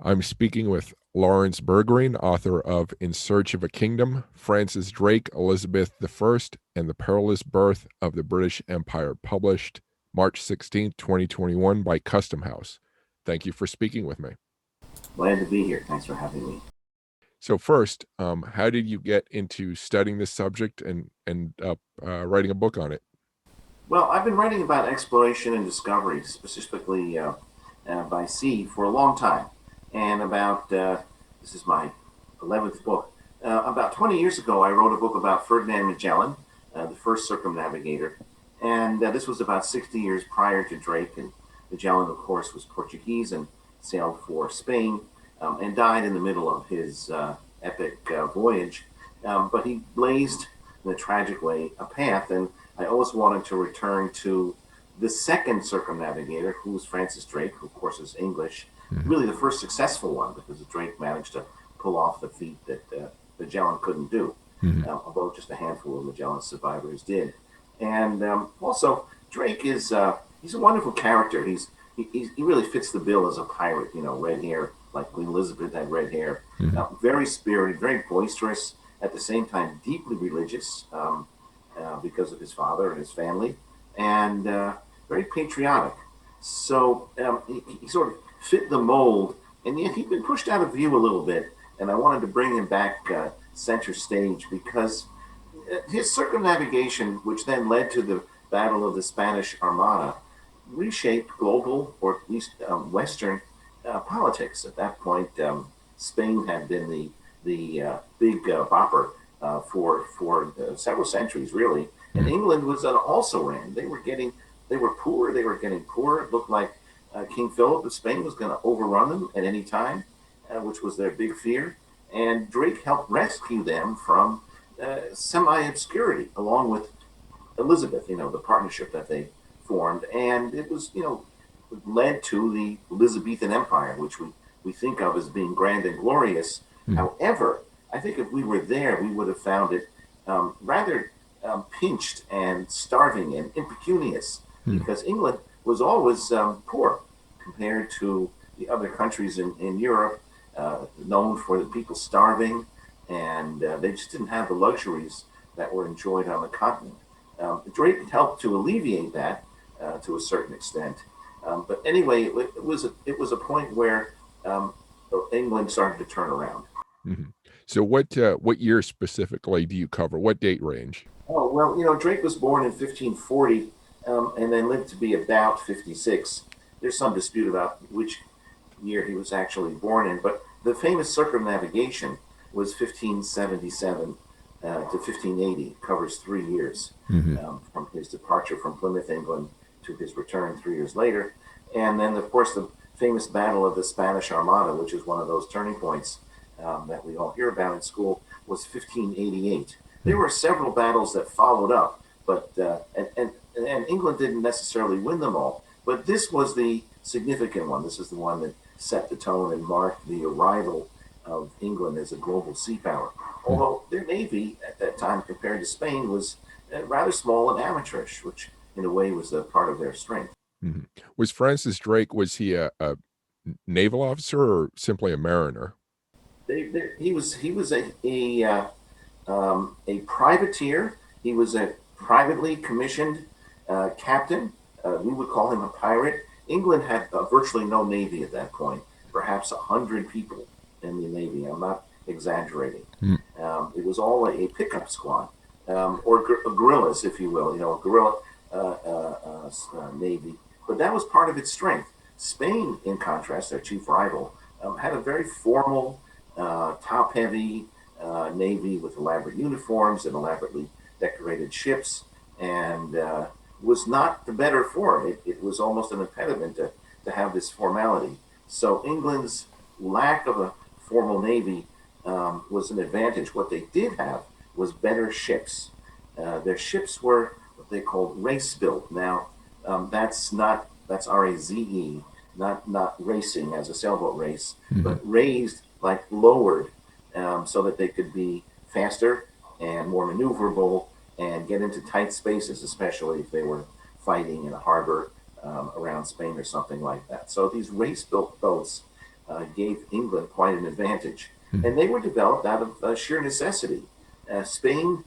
I'm speaking with Laurence Bergreen, author of In Search of a Kingdom, Francis Drake, Elizabeth I, and the Perilous Birth of the British Empire, published March 16th, 2021 by Custom House. Thank you for speaking with me. Glad to be here. Thanks for having me. So first, how did you get into studying this subject and writing a book on it? Well, I've been writing about exploration and discovery, specifically by sea, for a long time. And this is my 11th book. About 20 years ago, I wrote a book about Ferdinand Magellan, the first circumnavigator. And this was about 60 years prior to Drake. And Magellan, of course, was Portuguese and sailed for Spain and died in the middle of his epic voyage. But he blazed, in a tragic way, a path. And I always wanted to return to the second circumnavigator, who was Francis Drake, who, of course, is English. Really the first successful one, because Drake managed to pull off the feat that Magellan couldn't do, although just a handful of Magellan survivors did. And also, Drake is he's a wonderful character. He really fits the bill as a pirate, red hair, like Queen Elizabeth had red hair. Very spirited, very boisterous, at the same time deeply religious because of his father and his family, and very patriotic. So he sort of fit the mold, and yet he'd been pushed out of view a little bit, and I wanted to bring him back center stage because his circumnavigation, which then led to the Battle of the Spanish Armada, reshaped global, or at least Western, politics. At that point, Spain had been the big bopper for several centuries, really, and England was also ran. They were poor. They were getting poorer. It looked like King Philip of Spain was going to overrun them at any time, which was their big fear. And Drake helped rescue them from semi-obscurity, along with Elizabeth, the partnership that they formed. And it was, led to the Elizabethan Empire, which we think of as being grand and glorious. However, I think if we were there, we would have found it rather pinched and starving and impecunious, because England was always poor compared to the other countries in Europe, known for the people starving, and they just didn't have the luxuries that were enjoyed on the continent. Drake helped to alleviate that to a certain extent. But anyway, it was a point where England started to turn around. So what year specifically do you cover? What date range? Oh, well, Drake was born in 1540 and then lived to be about 56. There's some dispute about which year he was actually born in, but the famous circumnavigation was 1577 to 1580. It covers 3 years from his departure from Plymouth, England, to his return 3 years later. And then, of course, the famous Battle of the Spanish Armada, which is one of those turning points that we all hear about in school, was 1588. There were several battles that followed up, but and England didn't necessarily win them all. But this was the significant one. This is the one that set the tone and marked the arrival of England as a global sea power. Although their navy at that time, compared to Spain, was rather small and amateurish, which in a way was a part of their strength. Was Francis Drake, was he a naval officer or simply a mariner? He was a privateer. He was a privately commissioned captain. We would call him a pirate. England had virtually no navy at that point, perhaps 100 people in the navy. I'm not exaggerating. It was all a pickup squad, or guerrillas, if you will, a guerrilla navy. But that was part of its strength. Spain, in contrast, their chief rival, had a very formal, top-heavy navy with elaborate uniforms and elaborately decorated ships, and was not the better for it. It was almost an impediment to have this formality. So England's lack of a formal navy was an advantage. What they did have was better ships. Their ships were what they called race-built. Now, that's R-A-Z-E, not racing as a sailboat race, but raised, like lowered, so that they could be faster and more maneuverable and get into tight spaces, especially if they were fighting in a harbor around Spain or something like that. So these race-built boats gave England quite an advantage. Mhm. And they were developed out of sheer necessity. Spain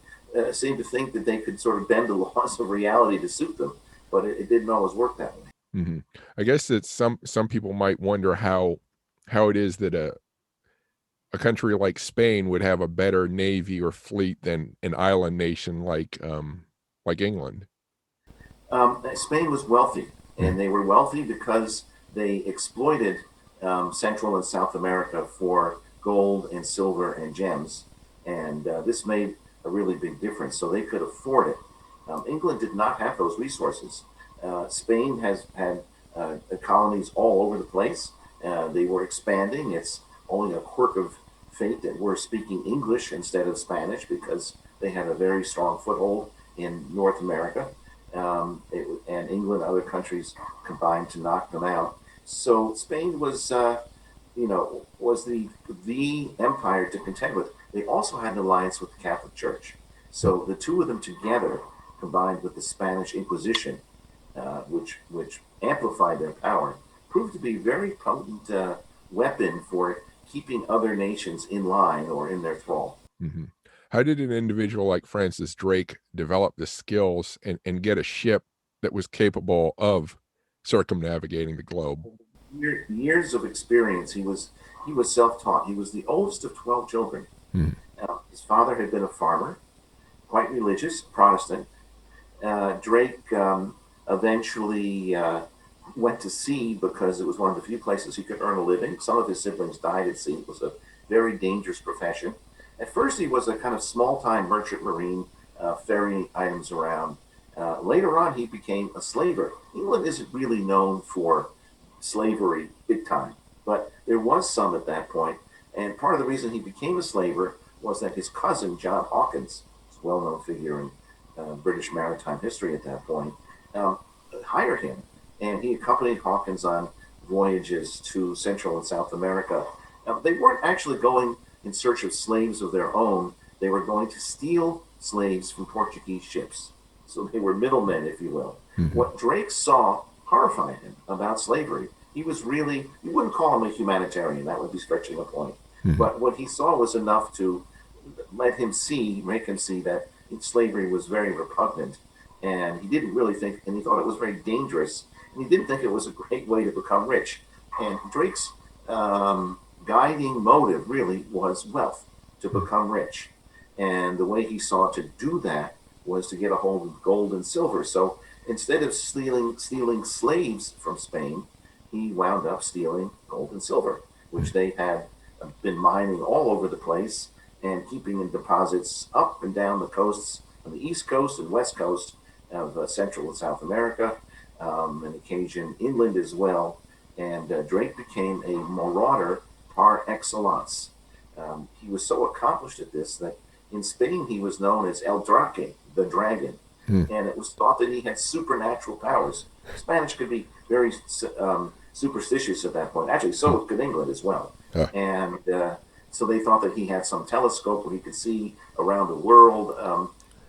seemed to think that they could sort of bend the laws of reality to suit them, but it didn't always work that way. Mhm. I guess that some people might wonder how it is that a country like Spain would have a better navy or fleet than an island nation like England. Spain was wealthy, Mm, and they were wealthy because they exploited Central and South America for gold and silver and gems, and this made a really big difference. So they could afford it. England did not have those resources. Spain has had colonies all over the place. They were expanding. It's only a quirk of fate that we're speaking English instead of Spanish because they had a very strong foothold in North America. And England, other countries combined to knock them out. So Spain was, was the empire to contend with. They also had an alliance with the Catholic Church. mm, So the two of them together, combined with the Spanish Inquisition, which amplified their power, proved to be a very potent weapon for keeping other nations in line or in their thrall. mhm. How did an individual like Francis Drake develop the skills and get a ship that was capable of circumnavigating the globe? Years of experience. He was self-taught. He was the oldest of 12 children. Mhm, His father had been a farmer, quite religious, Protestant. Drake eventually went to sea because it was one of the few places he could earn a living. Some of his siblings died at sea. It was a very dangerous profession. At first, he was a kind of small-time merchant marine, ferrying items around. Later on, he became a slaver. England isn't really known for slavery big time, but there was some at that point. And part of the reason he became a slaver was that his cousin, John Hawkins, a well known figure in British maritime history at that point, um, hired him. And he accompanied Hawkins on voyages to Central and South America. They weren't actually going in search of slaves of their own, they were going to steal slaves from Portuguese ships. So they were middlemen, if you will. mhm, What Drake saw horrified him about slavery. He was really, you wouldn't call him a humanitarian, that would be stretching a point. mhm, But what he saw was enough to make him see that slavery was very repugnant. And he didn't really think, and he thought it was very dangerous. And he didn't think it was a great way to become rich. And Drake's guiding motive really was wealth, to mm, become rich. And the way he saw to do that was to get a hold of gold and silver. So instead of stealing slaves from Spain, he wound up stealing gold and silver, mm, which they had been mining all over the place and keeping in deposits up and down the coasts on the east coast and west coast of Central and South America, and occasion inland as well. And Drake became a marauder par excellence. He was so accomplished at this that in Spain he was known as El Drake, the dragon, mm, and it was thought that he had supernatural powers. Spanish could be very superstitious at that point. Actually, mm. so could England as well. Ah, And so they thought that he had some telescope where he could see around the world,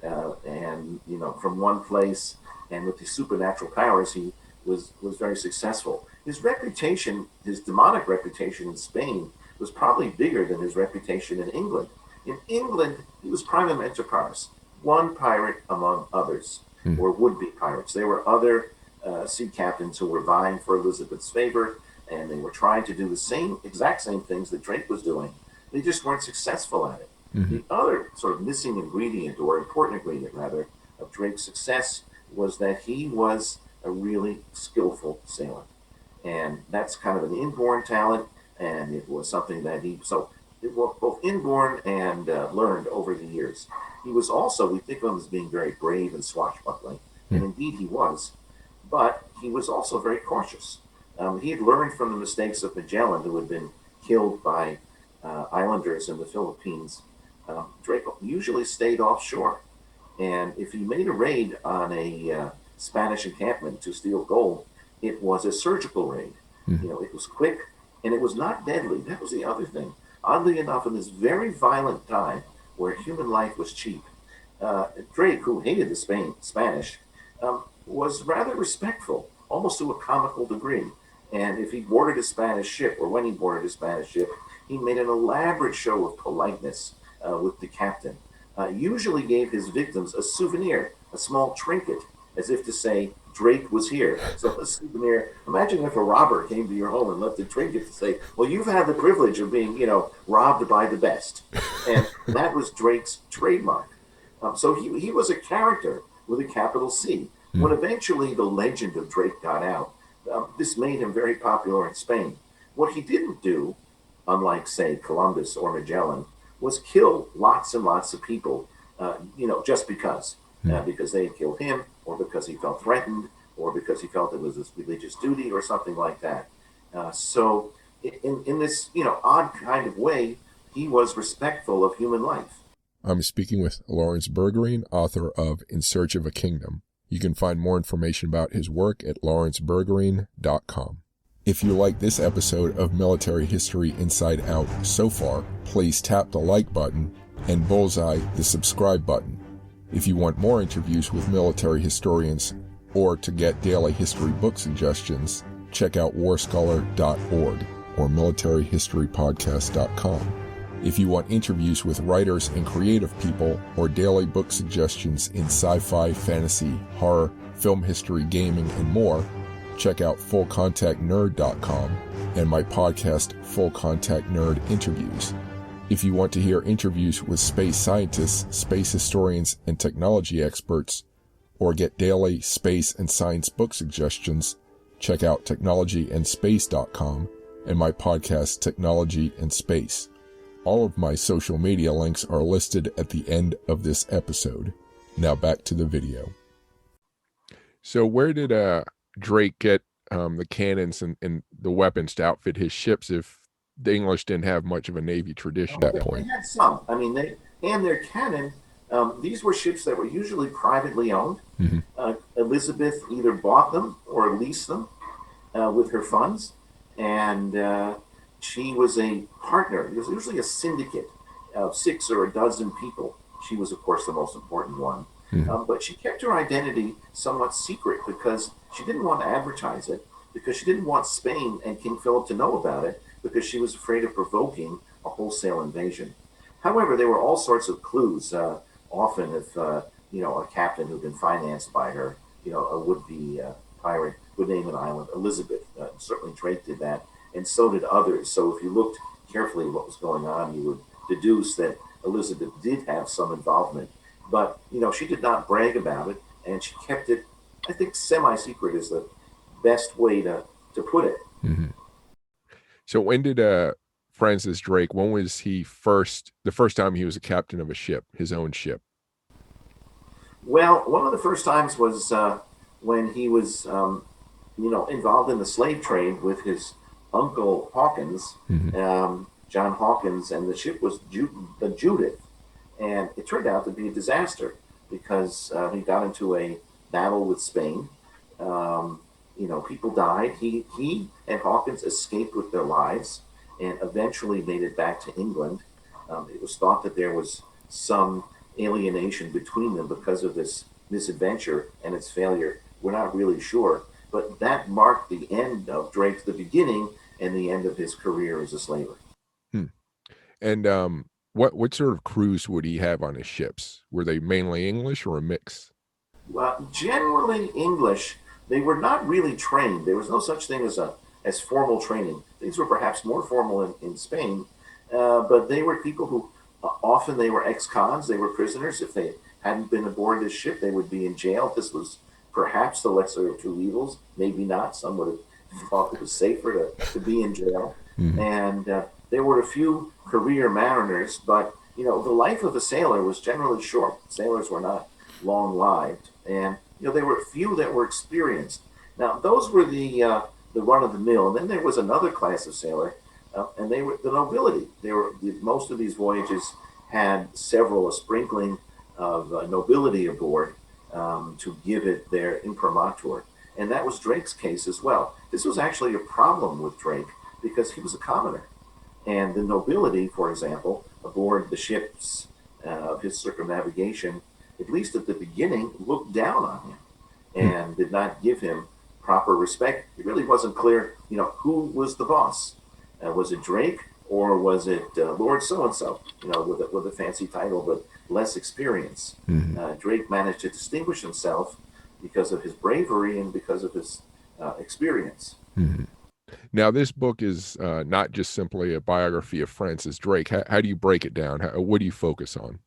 and from one place. And with his supernatural powers, he was very successful. His reputation, his demonic reputation in Spain, was probably bigger than his reputation in England. In England, he was prima inter pares, one pirate among others, mm, or would-be pirates. There were other sea captains who were vying for Elizabeth's favor, and they were trying to do the exact same things that Drake was doing. They just weren't successful at it. mhm, The other sort of missing ingredient, or important ingredient rather, of Drake's success was that he was a really skillful sailor. And that's kind of an inborn talent, and it was something that it was both inborn and learned over the years. He was also, we think of him as being very brave and swashbuckling, mm, and indeed he was, but he was also very cautious. He had learned from the mistakes of Magellan, who had been killed by islanders in the Philippines. Drake usually stayed offshore, and if he made a raid on a Spanish encampment to steal gold, it was a surgical raid. mhm, It was quick and it was not deadly. That was the other thing. Oddly enough, in this very violent time where human life was cheap, Drake, who hated the Spanish, was rather respectful, almost to a comical degree. And if he boarded a Spanish ship, or when he boarded a Spanish ship, he made an elaborate show of politeness with the captain. Usually gave his victims a souvenir, a small trinket, as if to say, Drake was here. So a souvenir. Imagine if a robber came to your home and left a trinket to say, well, you've had the privilege of being, robbed by the best. And that was Drake's trademark. So he was a character with a capital C. When eventually the legend of Drake got out, this made him very popular in Spain. What he didn't do, unlike, say, Columbus or Magellan, was kill lots and lots of people, just because they had killed him, or because he felt threatened, or because he felt it was his religious duty, or something like that. So, in this odd kind of way, he was respectful of human life. I'm speaking with Laurence Bergreen, author of In Search of a Kingdom. You can find more information about his work at laurencebergreen.com. If you like this episode of Military History Inside Out so far, please tap the like button and bullseye the subscribe button. If you want more interviews with military historians or to get daily history book suggestions, check out WarScholar.org or militaryhistorypodcast.com. If you want interviews with writers and creative people or daily book suggestions in sci-fi, fantasy, horror, film history, gaming, and more, check out fullcontactnerd.com and my podcast, Full Contact Nerd Interviews. If you want to hear interviews with space scientists, space historians, and technology experts, or get daily space and science book suggestions, check out technologyandspace.com and my podcast, Technology and Space. All of my social media links are listed at the end of this episode. Now back to the video. So where did Drake get the cannons and the weapons to outfit his ships if the English didn't have much of a Navy tradition at that point? They had some. I mean, their cannon, these were ships that were usually privately owned. Elizabeth either bought them or leased them with her funds. And she was a partner. It was usually a syndicate of 6 or a dozen people. She was, of course, the most important one. But she kept her identity somewhat secret because she didn't want to advertise it, because she didn't want Spain and King Philip to know about it, because she was afraid of provoking a wholesale invasion. However, there were all sorts of clues. Often, if a captain who'd been financed by her, a would-be pirate, would name an island Elizabeth. Certainly, Drake did that, and so did others. So, if you looked carefully at what was going on, you would deduce that Elizabeth did have some involvement. But she did not brag about it, and she kept it, I think, semi-secret is the best way to put it. So when did Francis Drake, when was he the first time he was a captain of a ship, his own ship? Well, one of the first times was when he was, involved in the slave trade with his uncle Hawkins, John Hawkins, and the ship was the Judith. And it turned out to be a disaster because he got into a battle with Spain. People died. He and Hawkins escaped with their lives and eventually made it back to England. It was thought that there was some alienation between them because of this misadventure and its failure. We're not really sure. But that marked the end of Drake, the beginning and the end of his career as a slaver. And what sort of crews would he have on his ships? Were they mainly English or a mix? Well, generally English. They were not really trained. There was no such thing as formal training. Things were perhaps more formal in Spain, but they were people who often they were ex-cons. They were prisoners. If they hadn't been aboard this ship, they would be in jail. This was perhaps the lesser of two evils. Maybe not. Some would have thought it was safer to be in jail. And there were a few career mariners, but the life of a sailor was generally short. Sailors were not long-lived, and there were a few that were experienced. Now, those were the run-of-the-mill. And then there was another class of sailor, and they were the nobility. Most of these voyages had a sprinkling of nobility aboard to give it their imprimatur. And that was Drake's case as well. This was actually a problem with Drake because he was a commoner. And the nobility, for example, aboard the ships of his circumnavigation, at least at the beginning, looked down on him and did not give him proper respect. It really wasn't clear, who was the boss. Was it Drake or was it Lord So and So? With a fancy title but less experience. Drake managed to distinguish himself because of his bravery and because of his experience. Now, this book is not just simply a biography of Francis Drake. How do you break it down? What do you focus on?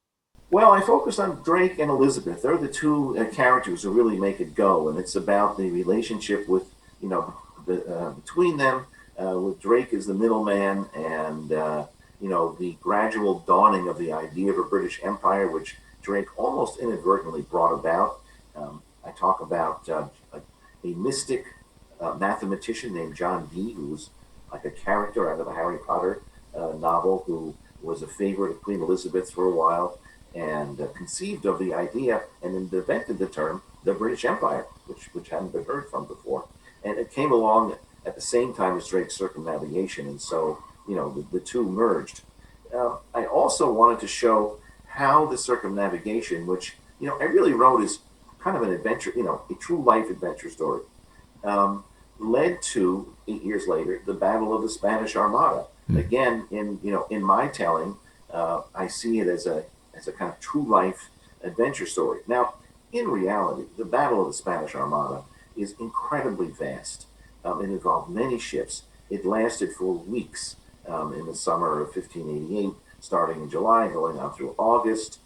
Well, I focused on Drake and Elizabeth. They're the two characters who really make it go, and it's about the relationship with, between them. With Drake as the middleman, and the gradual dawning of the idea of a British Empire, which Drake almost inadvertently brought about. I talk about a mystic mathematician named John Dee, who was like a character out of a Harry Potter novel, who was a favorite of Queen Elizabeth for a while, and conceived of the idea and invented the term the British Empire, which hadn't been heard from before. And it came along at the same time as Drake's circumnavigation, and so the two merged. I also wanted to show how the circumnavigation, which I really wrote as kind of an adventure, a true life adventure story, led to 8 years later the Battle of the Spanish Armada. Again, in my telling, I see it as a kind of true life adventure story. Now, in reality, the Battle of the Spanish Armada is incredibly vast. It involved many ships. It lasted for weeks in the summer of 1588, starting in July, going on through August.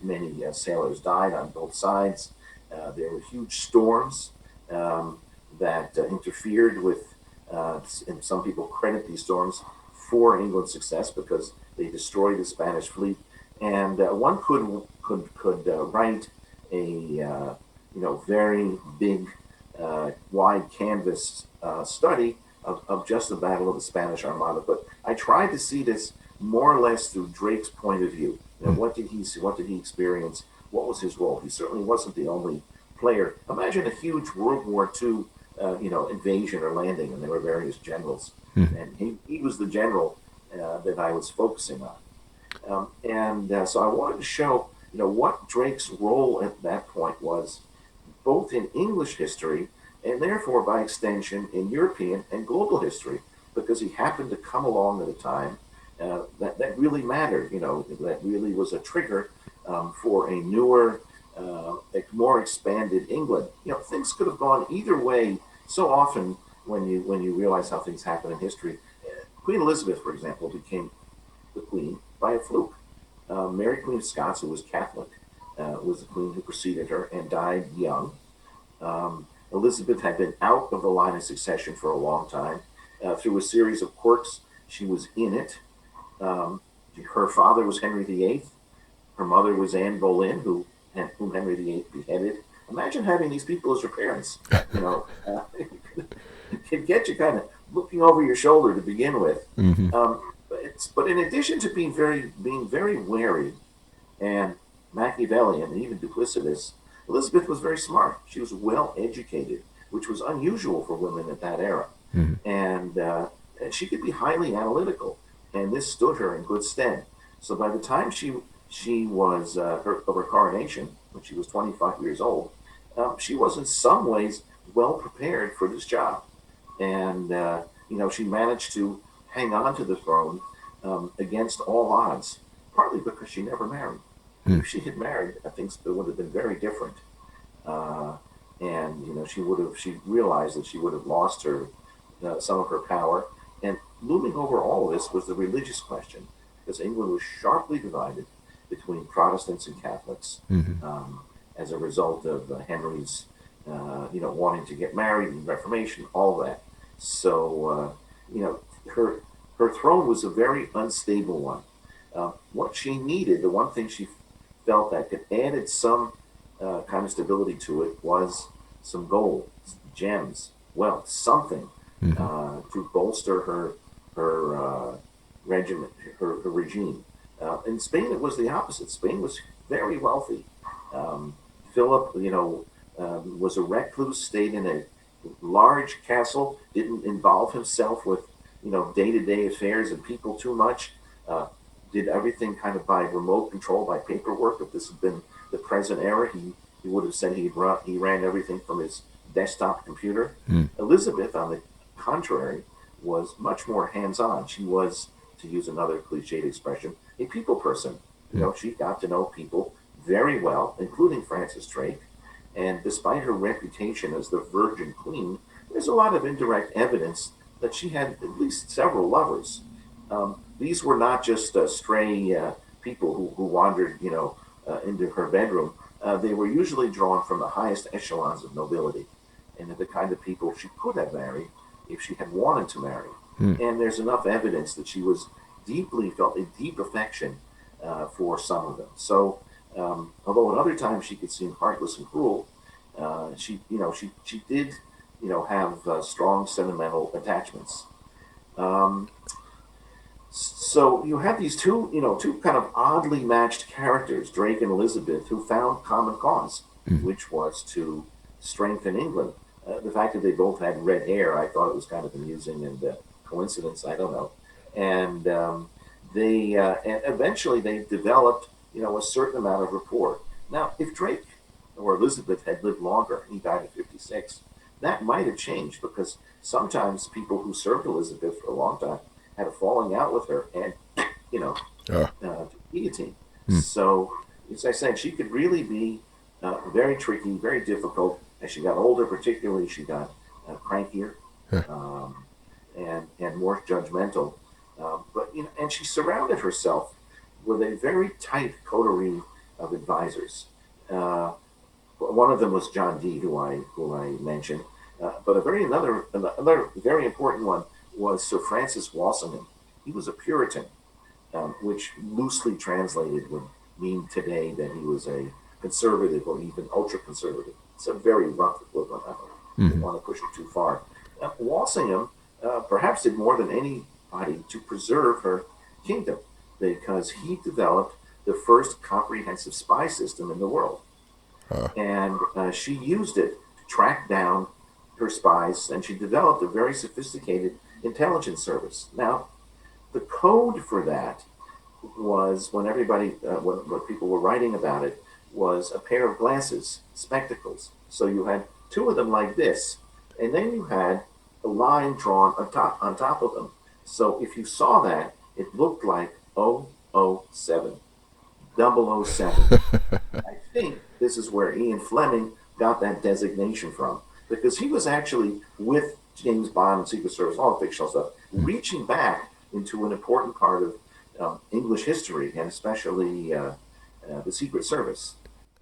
Many sailors died on both sides. There were huge storms that interfered with, and some people credit these storms for England's success because they destroyed the Spanish fleet. And one could write a very big wide canvas study of just the Battle of the Spanish Armada. But I tried to see this more or less through Drake's point of view. What did he see? What did he experience? What was his role? He certainly wasn't the only player. Imagine a huge World War II, invasion or landing, and there were various generals, and he was the general that I was focusing on. So I wanted to show, what Drake's role at that point was, both in English history and therefore by extension in European and global history, because he happened to come along at a time that really mattered, that really was a trigger for a newer, more expanded England. Things could have gone either way so often when you realize how things happen in history. Queen Elizabeth, for example, became the queen by a fluke. Mary Queen of Scots, who was Catholic, was the queen who preceded her and died young. Elizabeth had been out of the line of succession for a long time. Through a series of quirks, she was in it. Her father was Henry VIII. Her mother was Anne Boleyn, whom Henry VIII beheaded. Imagine having these people as your parents. It can get you kind of looking over your shoulder to begin with. But in addition to being very wary and Machiavellian and even duplicitous, Elizabeth was very smart. She was well educated, which was unusual for women at that era. And she could be highly analytical, and this stood her in good stead. So by the time she was of her coronation, when she was 25 years old, she was in some ways well prepared for this job. And she managed to hang on to the throne against all odds, partly because she never married. If she had married, I think it would have been very different. And she realized that she would have lost some of her power. And looming over all of this was the religious question, because England was sharply divided between Protestants and Catholics as a result of Henry's, wanting to get married and Reformation, all that. So, her throne was a very unstable one. What she needed, the one thing she felt that could added some kind of stability to it, was some gold, gems, wealth, something to bolster her regiment, her regime. In Spain, it was the opposite. Spain was very wealthy. Philip, was a recluse, stayed in a large castle, didn't involve himself with, day-to-day affairs and people too much. Did everything kind of by remote control, by paperwork. If this had been the present era, he would have said he ran everything from his desktop computer. Hmm. Elizabeth, on the contrary, was much more hands-on. She was, to use another cliched expression, a people person. Hmm. She got to know people very well, including Francis Drake. And despite her reputation as the Virgin Queen, there's a lot of indirect evidence that she had at least several lovers. These were not just stray people who wandered, into her bedroom. They were usually drawn from the highest echelons of nobility, and the kind of people she could have married if she had wanted to marry. Hmm. And there's enough evidence that she was felt a deep affection for some of them. So, although at other times she could seem heartless and cruel, she did, have strong sentimental attachments. Um, so you have these two kind of oddly matched characters, Drake and Elizabeth, who found common cause, Hmm. which was to strengthen England. The fact that they both had red hair, I thought it was kind of amusing and coincidence. I don't know. And and eventually they developed, a certain amount of rapport. Now, if Drake or Elizabeth had lived longer, he died at 56, that might have changed because sometimes people who served Elizabeth for a long time had a falling out with her and, you know, Uh, guillotine. hmm. So, as I said, she could really be very tricky, very difficult. As she got older, particularly, she got crankier Huh. um, and more judgmental. But and she surrounded herself with a very tight coterie of advisors. Uh, One of them was John Dee, who I mentioned, but another very important one was Sir Francis Walsingham. He was a Puritan, which loosely translated would mean today that he was a conservative or even ultra conservative. It's a very rough equivalent. I don't Hmm. want to push it too far. Walsingham perhaps did more than anybody to preserve her kingdom because he developed the first comprehensive spy system in the world. Uh, And she used it to track down her spies, and she developed a very sophisticated intelligence service. Now, the code for that was when people were writing about it, was a pair of glasses, spectacles. So you had two of them like this, and then you had a line drawn on top of them. So if you saw that, it looked like 007, 007. I think this is where Ian Fleming got that designation from because he was actually with James Bond and Secret Service, all the fictional stuff, reaching back into an important part of English history and especially the Secret Service,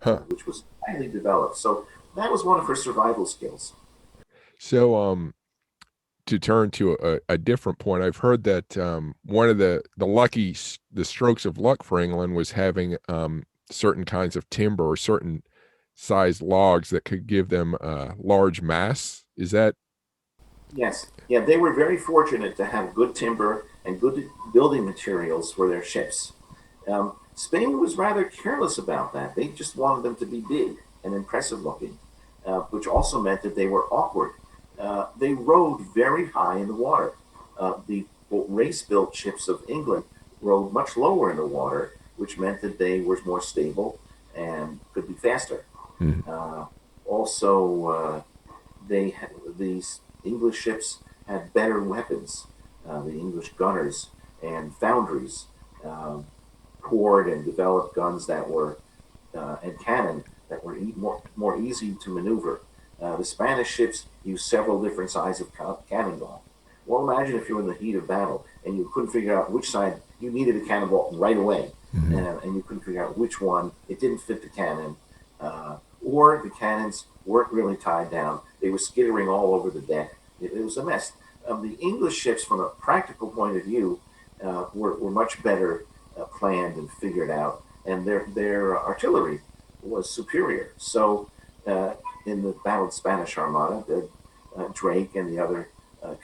huh. which was highly developed. So that was one of her survival skills. So, to turn to a different point, I've heard that one of the strokes of luck for England was having certain kinds of timber or certain sized logs that could give them large mass. Is that? Yes, yeah, they were very fortunate to have good timber and good building materials for their ships. Spain was rather careless about that. They just wanted them to be big and impressive looking, which also meant that they were awkward. They rode very high in the water. The race built ships of England rode much lower in the water, which meant that they were more stable and could be faster. Mhm. Uh, also, these English ships had better weapons. The English gunners and foundries um, poured and developed guns that were and cannon that were more easy to maneuver. The Spanish ships used several different sizes of cannonball. Well, imagine if you were in the heat of battle and you couldn't figure out which side you needed a cannonball right away, Mhm. and you couldn't figure out which one it didn't fit the cannon, or the cannons weren't really tied down. They were skittering all over the deck. It was a mess. The English ships, from a practical point of view, were much better planned and figured out, and their artillery was superior. So, in the Battle Spanish Armada, Drake and the other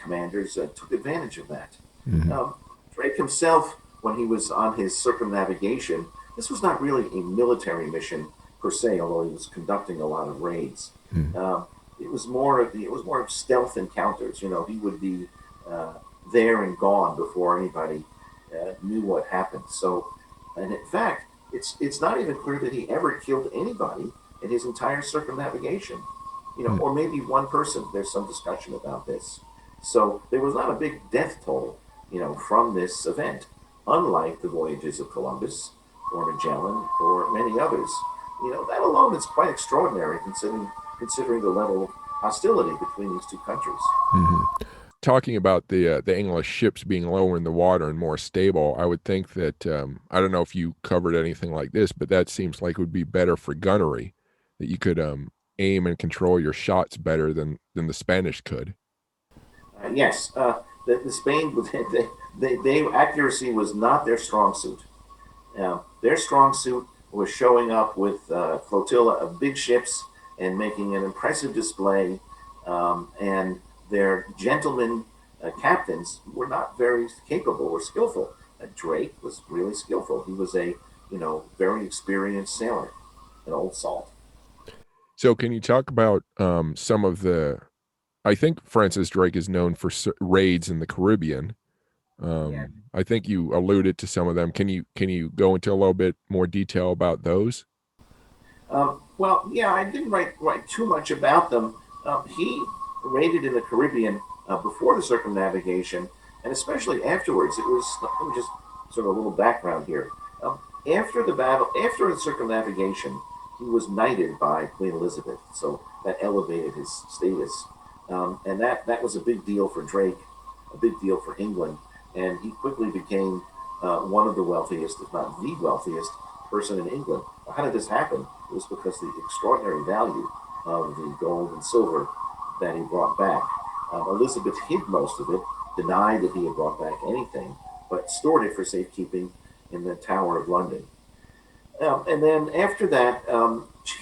commanders took advantage of that. Mhm. Um, Drake himself, when he was on his circumnavigation, this was not really a military mission per se, although he was conducting a lot of raids. Mhm. Um, it was more of stealth encounters. He would be uh, there and gone before anybody knew what happened. So, and in fact, it's not even clear that he ever killed anybody in his entire circumnavigation. Hmm. or maybe one person. There's some discussion about this. So there was not a big death toll, from this event, unlike the voyages of Columbus or Magellan or many others. That alone is quite extraordinary considering the level of hostility between these two countries. Hmm. Talking about the English ships being lower in the water and more stable, I would think that I don't know if you covered anything like this, but that seems like it would be better for gunnery, that you could aim and control your shots better than the Spanish could. Yes, the Spain, they accuracy was not their strong suit. Their strong suit was showing up with a flotilla of big ships and making an impressive display. And their gentlemen captains were not very capable or skillful. Drake was really skillful. He was a very experienced sailor, an old salt. So, can you talk about some of the? I think Francis Drake is known for raids in the Caribbean. Yeah. I think you alluded to some of them. Can you go into a little bit more detail about those? Well, yeah, I didn't write too much about them. He raided in the Caribbean before the circumnavigation, and especially afterwards. It was let me just sort of a little background here. After the battle, after the circumnavigation, he was knighted by Queen Elizabeth, so that elevated his status, and that was a big deal for Drake, a big deal for England, and he quickly became one of the wealthiest, if not the wealthiest person in England. How did this happen? It was because the extraordinary value of the gold and silver that he brought back. Elizabeth hid most of it, denied that he had brought back anything, but stored it for safekeeping in the Tower of London. And then after that,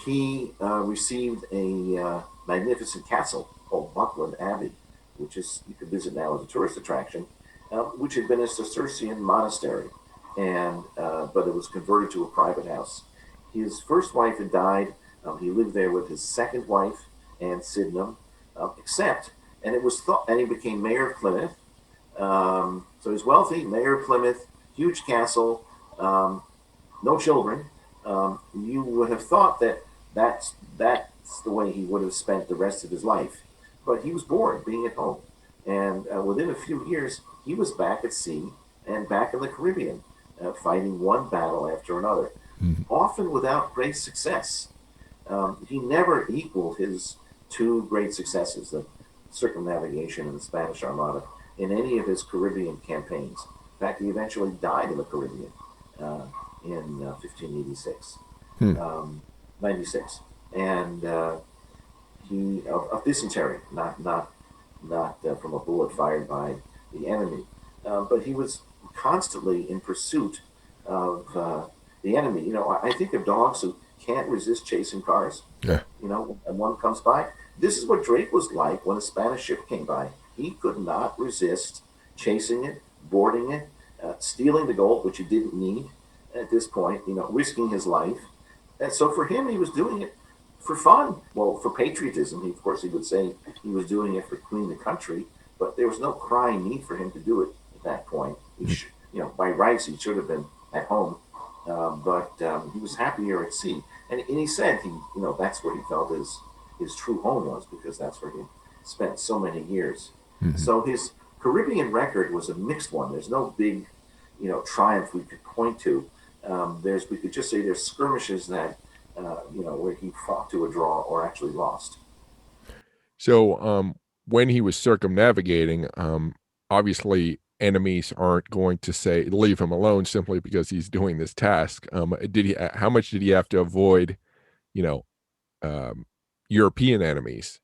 he received a magnificent castle called Buckland Abbey, which is you can visit now as a tourist attraction, which had been a Cistercian monastery, and but it was converted to a private house. His first wife had died. He lived there with his second wife, Anne Sydenham, and it was thought, and he became mayor of Plymouth. So he's wealthy, mayor of Plymouth, huge castle, no children. You would have thought that that's the way he would have spent the rest of his life, but he was bored being at home, and within a few years he was back at sea and back in the Caribbean, fighting one battle after another, Mhm. often without great success. He never equaled his two great successes, the circumnavigation and the Spanish Armada, in any of his Caribbean campaigns. In fact, he eventually died in the Caribbean in 1586, Hmm. um, 96, and he of dysentery, not from a bullet fired by the enemy, but he was constantly in pursuit of the enemy. I think of dogs who can't resist chasing cars. Yeah. And one comes by. This is what Drake was like when a Spanish ship came by. He could not resist chasing it, boarding it, stealing the gold, which he didn't need at this point, risking his life. And so for him, he was doing it for fun. Well, for patriotism, of course, he would say he was doing it for Queen and country, but there was no crying need for him to do it at that point. By rights, he should have been at home, but he was happier at sea. And he said that's where he felt his true home was because that's where he spent so many years. Mhm. So his Caribbean record was a mixed one. There's no big, triumph we could point to. We could just say there's skirmishes that, where he fought to a draw or actually lost. So, when he was circumnavigating, obviously enemies aren't going to say leave him alone simply because he's doing this task. Did he? How much did he have to avoid? You know, um, European enemies.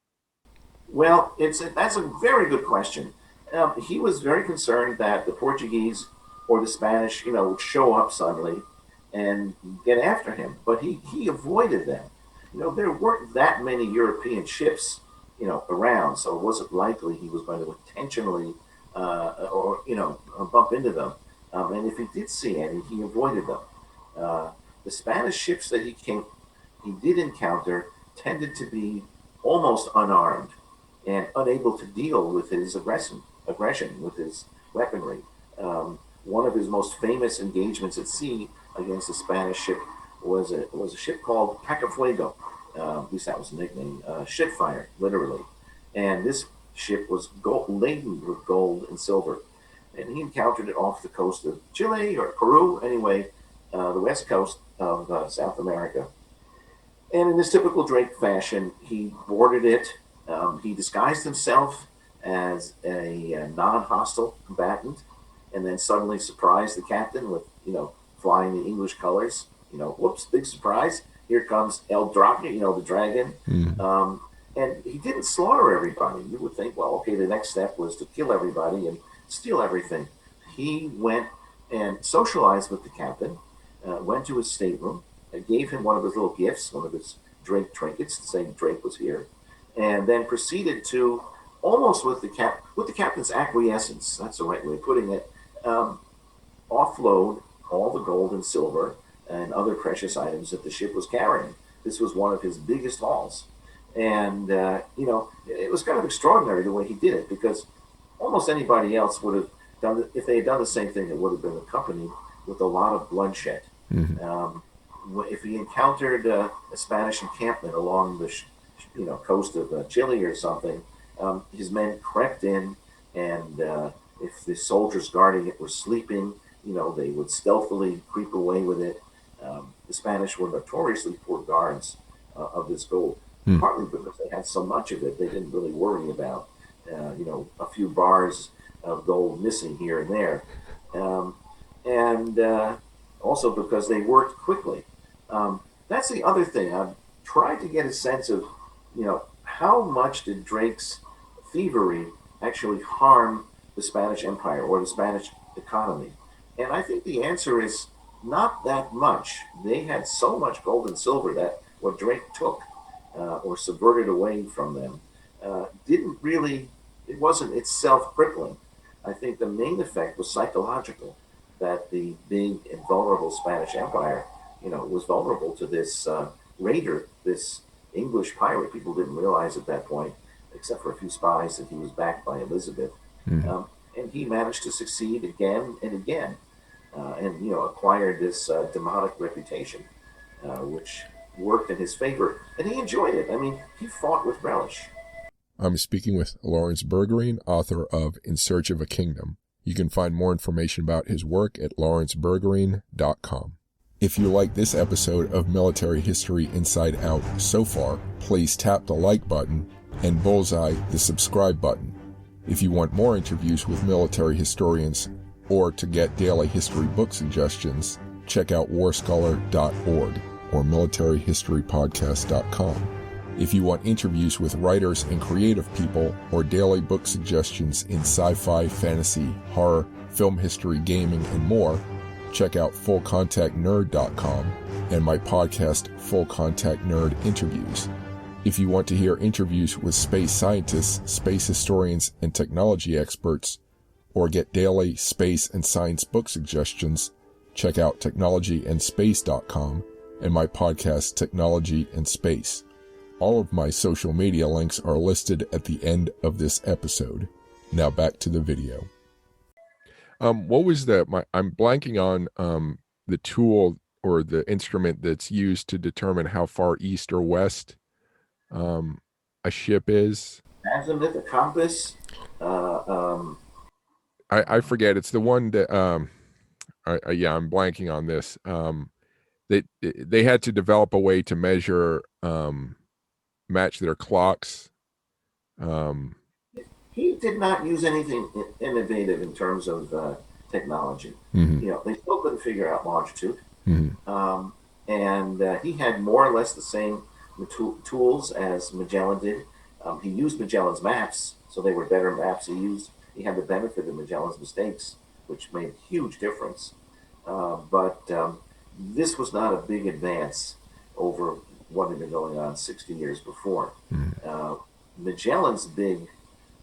Well, that's a very good question. He was very concerned that the Portuguese or the Spanish, would show up suddenly and get after him, but he avoided them. There weren't that many European ships, around, so it wasn't likely he was going to intentionally or bump into them. And if he did see any, he avoided them. The Spanish ships that he did encounter tended to be almost unarmed and unable to deal with his aggression with his weaponry. One of his most famous engagements at sea against a Spanish ship was a ship called Pacafuego. at least that was the nickname, Shitfire, literally. And this ship was laden with gold and silver. And he encountered it off the coast of Chile or Peru, anyway, the west coast of South America. And in this typical Drake fashion, he boarded it. He disguised himself as a non-hostile combatant, and then suddenly surprised the captain with, flying the English colors. Whoops, big surprise! Here comes El Drake, the dragon. Mm. And he didn't slaughter everybody. You would think, well, okay, the next step was to kill everybody and steal everything. He went and socialized with the captain, went to his stateroom, gave him one of his little gifts, one of his Drake trinkets, to say Drake was here, and then proceeded to, almost with the captain's acquiescence, that's the right way of putting it, offload all the gold and silver and other precious items that the ship was carrying. This was one of his biggest hauls. And, it was kind of extraordinary the way he did it, because almost anybody else would have done it. If they had done the same thing, it would have been accompanied with a lot of bloodshed. Mm-hmm. If he encountered a Spanish encampment along the coast of Chile or something, his men crept in, and if the soldiers guarding it were sleeping, they would stealthily creep away with it. The Spanish were notoriously poor guards of this gold, Mm. partly because they had so much of it, they didn't really worry about, a few bars of gold missing here and there. And also because they worked quickly. That's the other thing. I've tried to get a sense of, how much did Drake's thievery actually harm the Spanish Empire or the Spanish economy? And I think the answer is not that much. They had so much gold and silver that what Drake took or subverted away from them it wasn't itself crippling. I think the main effect was psychological, that the big and vulnerable Spanish Empire, was vulnerable to this raider, this English pirate. People didn't realize at that point, except for a few spies, that he was backed by Elizabeth. Mm. And he managed to succeed again and again, and acquired this demonic reputation, which worked in his favor, and he enjoyed it. I mean, he fought with relish. I'm speaking with Laurence Bergreen, author of In Search of a Kingdom. You can find more information about his work at laurencebergreen.com. If you like this episode of Military History Inside Out so far, please tap the like button and bullseye the subscribe button. If you want more interviews with military historians or to get daily history book suggestions, check out WarScholar.org or militaryhistorypodcast.com. If you want interviews with writers and creative people or daily book suggestions in sci-fi, fantasy, horror, film history, gaming, and more, check out fullcontactnerd.com and my podcast, Full Contact Nerd Interviews. If you want to hear interviews with space scientists, space historians, and technology experts, or get daily space and science book suggestions, check out technologyandspace.com and my podcast, Technology and Space. All of my social media links are listed at the end of this episode. Now back to the video. What was I'm blanking on the tool or the instrument that's used to determine how far east or west a ship is. Azimuth, a compass. I forget. It's the one that I'm blanking on this. They had to develop a way to measure match their clocks. He did not use anything innovative in terms of technology. Mm-hmm. They still couldn't figure out longitude. Mm-hmm. And he had more or less the same tools as Magellan did. He used Magellan's maps, so they were better maps. He had the benefit of Magellan's mistakes, which made a huge difference. But this was not a big advance over what had been going on 60 years before. Mm-hmm. Magellan's big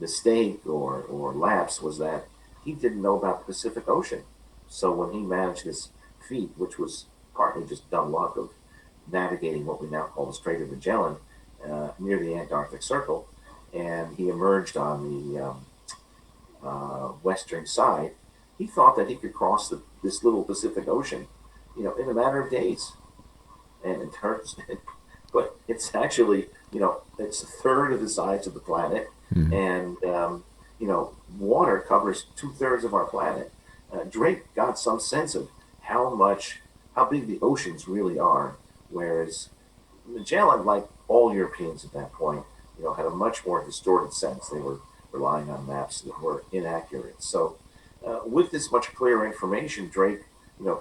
mistake or lapse was that he didn't know about the Pacific Ocean. So when he managed this feat, which was partly just dumb luck of navigating what we now call the Strait of Magellan near the Antarctic Circle, and he emerged on the western side, he thought that he could cross this little Pacific Ocean, in a matter of days. And but it It's actually, it's a third of the size of the planet, Mhm. and water covers two-thirds of our planet. Drake got some sense of how much, how big the oceans really are, whereas Magellan, like all Europeans at that point, had a much more distorted sense. They were relying on maps that were inaccurate. So, with this much clearer information, Drake,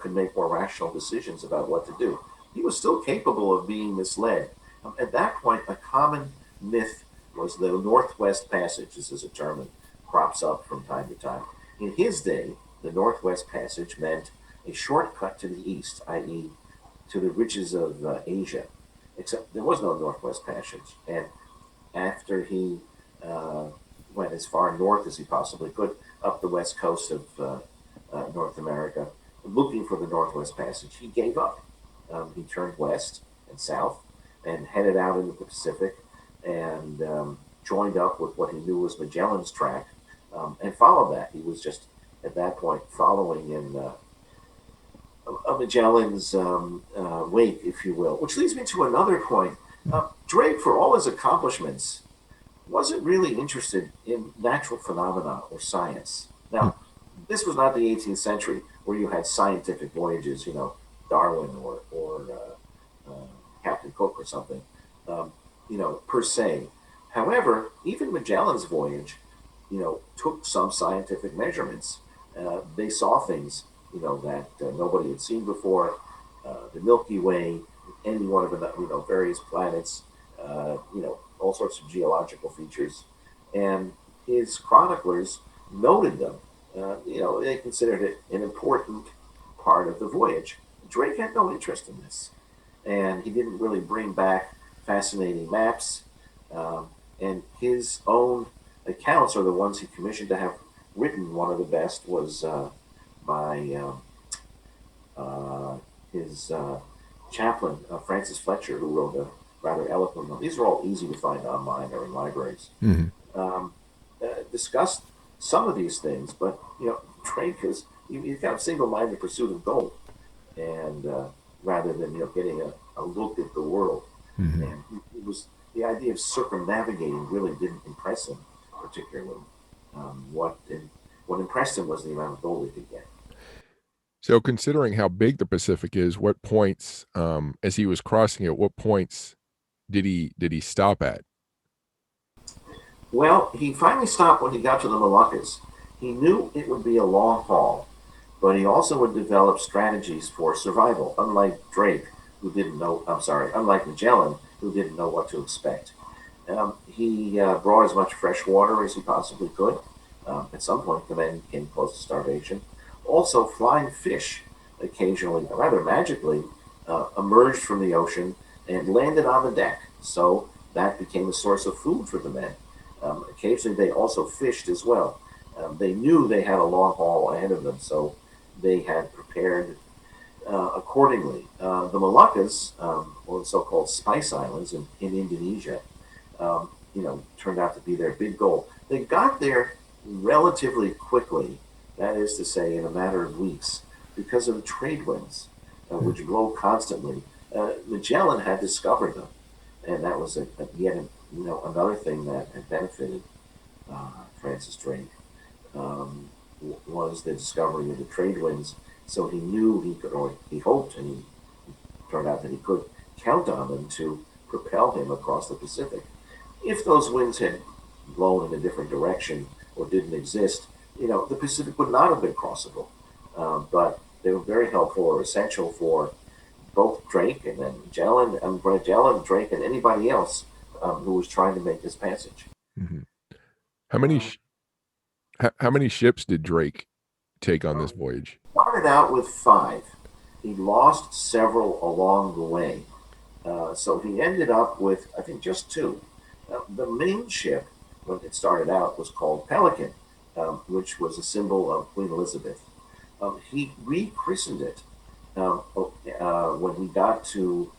could make more rational decisions about what to do. He was still capable of being misled. At that point, a common myth was the Northwest Passage. This is a term that crops up from time to time. In his day, the Northwest Passage meant a shortcut to the east, i.e., to the riches of Asia. Except there was no Northwest Passage, and after he uh, went as far north as he possibly could up the west coast of North America, looking for the Northwest Passage, he gave up. He turned west and south and headed out into the Pacific and joined up with what he knew was Magellan's track and followed that. He was just at that point following in Magellan's wake, if you will. Which leads me to another point. Drake, for all his accomplishments, wasn't really interested in natural phenomena or science. Now, this was not the 18th century where you had scientific voyages, Darwin or Captain Cook or something, per se. However, even Magellan's voyage, took some scientific measurements. They saw things, that nobody had seen before. The Milky Way, any one of the, various planets, all sorts of geological features, and his chroniclers noted them. They considered it an important part of the voyage. Drake had no interest in this, and he didn't really bring back fascinating maps. And his own accounts are the ones he commissioned to have written. One of the best was by his chaplain, Francis Fletcher, who wrote a rather eloquent one. These are all easy to find online or in libraries. Mhm. Um, Discussed some of these things, but Drake is he's got a single-minded pursuit of gold, and rather than getting a look at the world, Mhm. and it was the idea of circumnavigating really didn't impress him particularly. What impressed him was the amount of gold he could get. So, considering how big the Pacific is, what points, as he was crossing it, what points did he stop at? Well, he finally stopped when he got to the Moluccas. He knew it would be a long haul, but he also would develop strategies for survival, unlike Drake, who didn't know, I'm sorry, unlike Magellan, who didn't know what to expect. He brought as much fresh water as he possibly could. At some point, the men came close to starvation. Also, flying fish occasionally, rather magically, emerged from the ocean and landed on the deck. So that became a source of food for the men. Occasionally, they also fished as well. They knew they had a long haul ahead of them, so they had prepared accordingly. The Moluccas, or the so-called Spice Islands in Indonesia, turned out to be their big goal. They got there relatively quickly, that is to say, in a matter of weeks, because of the trade winds, which blow constantly. Magellan had discovered them, and that was yet another thing that had benefited Francis Drake was the discovery of the trade winds. So he knew he could, or he hoped, and he turned out that he could count on them to propel him across the Pacific. If those winds had blown in a different direction or didn't exist, the Pacific would not have been crossable. But they were very helpful or essential for both Drake and then Magellan, Drake, and anybody else who was trying to make this passage. Mhm. How many sh how many ships did Drake take on this voyage? Started out with five. He lost several along the way. So he ended up with, I think, just two. The main ship, when it started out, was called Pelican, which was a symbol of Queen Elizabeth. He rechristened it when he got to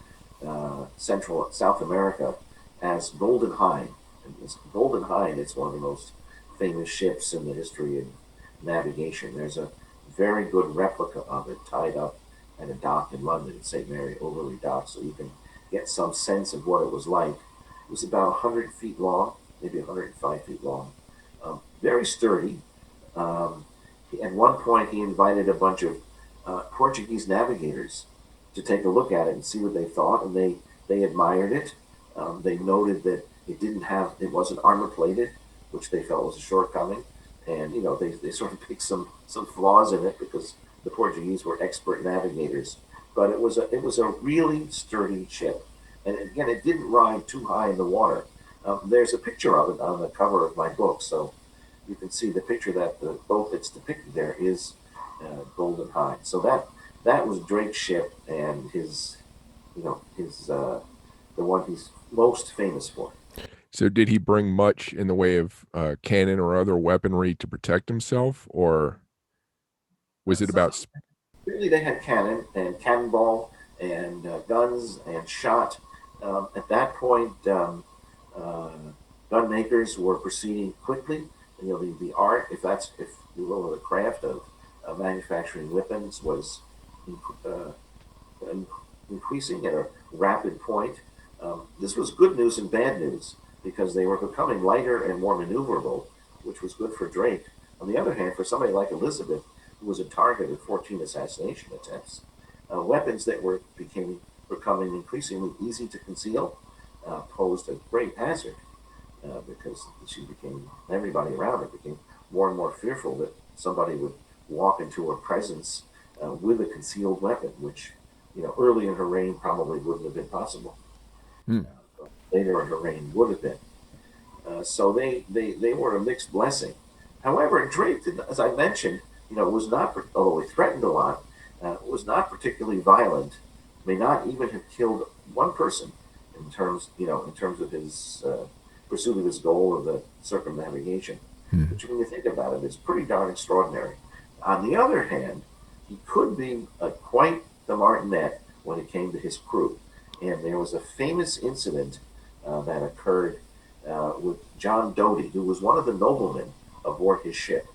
Central South America as Golden Hind. And this Golden Hind, it's one of the most famous ships in the history of navigation. There's a very good replica of it tied up at a dock in London, St. Mary Overley Dock, so you can get some sense of what it was like. It was about 100 feet long, maybe 105 feet long, very sturdy. Um, at one point, he invited a bunch of Portuguese navigators to take a look at it and see what they thought, and they admired it. They noted that it wasn't armor plated, which they felt was a shortcoming, and they sort of picked some flaws in it because the Portuguese were expert navigators. But it was a really sturdy ship, and again, it didn't ride too high in the water. There's a picture of it on the cover of my book, so you can see the picture that the boat that's depicted there is Golden High. So that was Drake's ship, and his the one he's most famous for. So did he bring much in the way of cannon or other weaponry to protect himself, or was it So about really, they had cannon and cannonball and guns and shot. At that point, uh, gun makers were proceeding quickly. The art, if you will, the craft of manufacturing weapons was uh, increasing at a rapid point. This was good news and bad news because they were becoming lighter and more maneuverable, which was good for Drake. On the other hand, for somebody like Elizabeth, who was a target of 14 assassination attempts, weapons that were becoming increasingly easy to conceal posed a great hazard because everybody around her became more and more fearful that somebody would walk into her presence with a concealed weapon, which early in her reign probably wouldn't have been possible. hmm, But later in her reign would have been. So they were a mixed blessing. However, Drake, as I mentioned, was not, although he threatened a lot, was not particularly violent. May not even have killed one person in terms of his pursuit of his goal of the circumnavigation. hmm. Which, when you think about it, is pretty darn extraordinary. On the other hand, he could be quite the martinet when it came to his crew. And there was a famous incident that occurred with John Doty, who was one of the noblemen aboard his ship.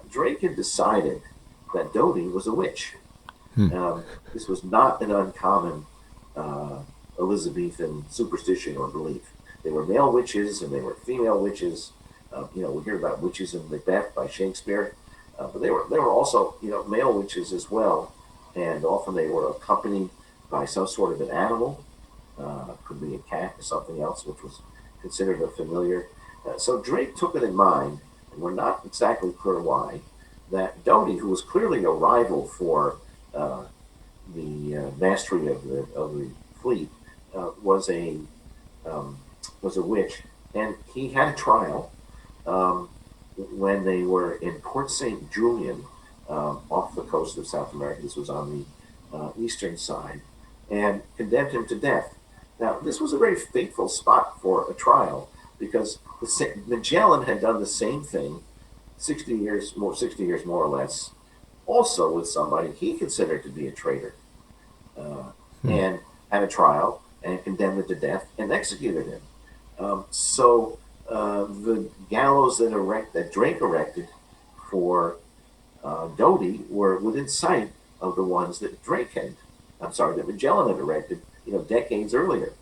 Drake had decided that Doty was a witch. Hmm. This was not an uncommon uh, Elizabethan superstition or belief. There were male witches and there were female witches. We hear about witches in Macbeth by Shakespeare, but there were also male witches as well, and often they were accompanied by some sort of an animal. Could be a cat or something else, which was considered a familiar. So Drake took it in mind, and we're not exactly clear why, that Doty, who was clearly a rival for uh, the mastery of the fleet, was um, a witch, and he had a trial um, when they were in Port St. Julian, off the coast of South America. This was on the eastern side, and condemned him to death. Now, this was a very fateful spot for a trial because Magellan had done the same thing 60 years more or less, also with somebody he considered to be a traitor, uh, Hmm. and had a trial and condemned him to death and executed him. So the gallows that Drake erected for Doty were within sight of the ones that Magellan had erected, decades earlier.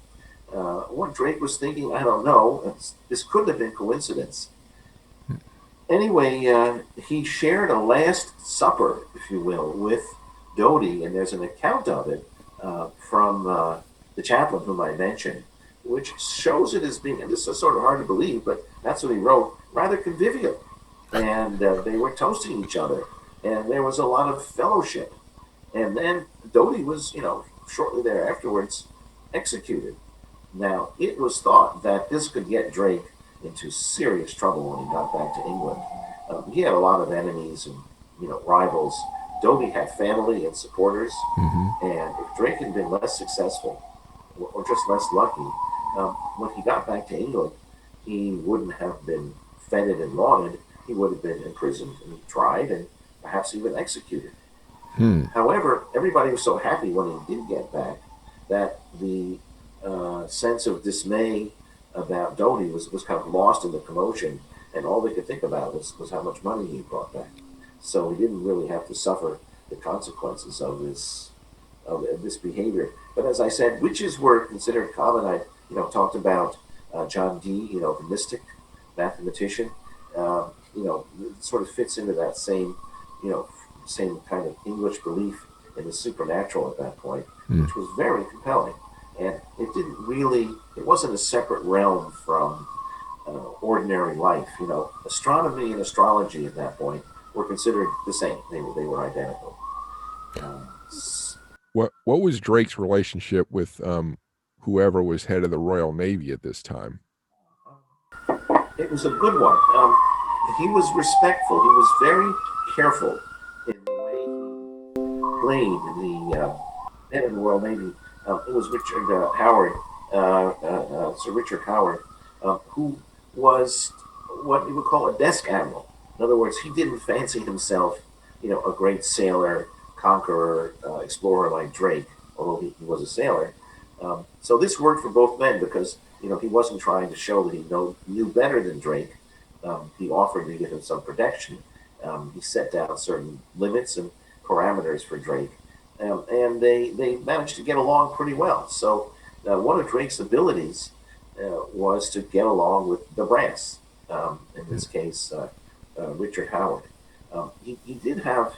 What Drake was thinking, I don't know. This couldn't have been coincidence. Anyway, he shared a last supper, if you will, with Doty, and there's an account of it from the chaplain whom I mentioned, which shows it as being, and this is sort of hard to believe, but that's what he wrote, rather convivial. And they were toasting each other, and there was a lot of fellowship. And then Doty was, shortly there afterwards, executed. Now, it was thought that this could get Drake into serious trouble when he got back to England. He had a lot of enemies and rivals. Doty had family and supporters, Hmm. and if Drake had been less successful or just less lucky, when he got back to England, he wouldn't have been feted and lauded. He would have been imprisoned and tried and perhaps even executed. Hmm. However, everybody was so happy when he did get back that the sense of dismay about Doty was kind of lost in the commotion, and all they could think about was how much money he brought back. So he didn't really have to suffer the consequences of this of this behavior. But as I said, witches were considered common. I talked about John Dee, the mystic mathematician. It sort of fits into that you know, same kind of English belief in the supernatural at that point, Mm. which was very compelling. And it wasn't a separate realm from ordinary life. Astronomy and astrology at that point were considered the same. They were identical. Um, What was Drake's relationship with whoever was head of the Royal Navy at this time? it was a good one. He was respectful. He was very careful in the way he played the head of the Royal Navy. It was Richard Howard, Sir Richard Howard, who was what you would call a desk admiral. In other words, he didn't fancy himself, a great sailor, conqueror, explorer like Drake, although he was a sailor. So this worked for both men because he wasn't trying to show that he knew better than Drake. He offered to give him some protection. He set down certain limits and parameters for Drake, and they managed to get along pretty well. So one of Drake's abilities was to get along with the brass. In this case, Richard Howard. He did have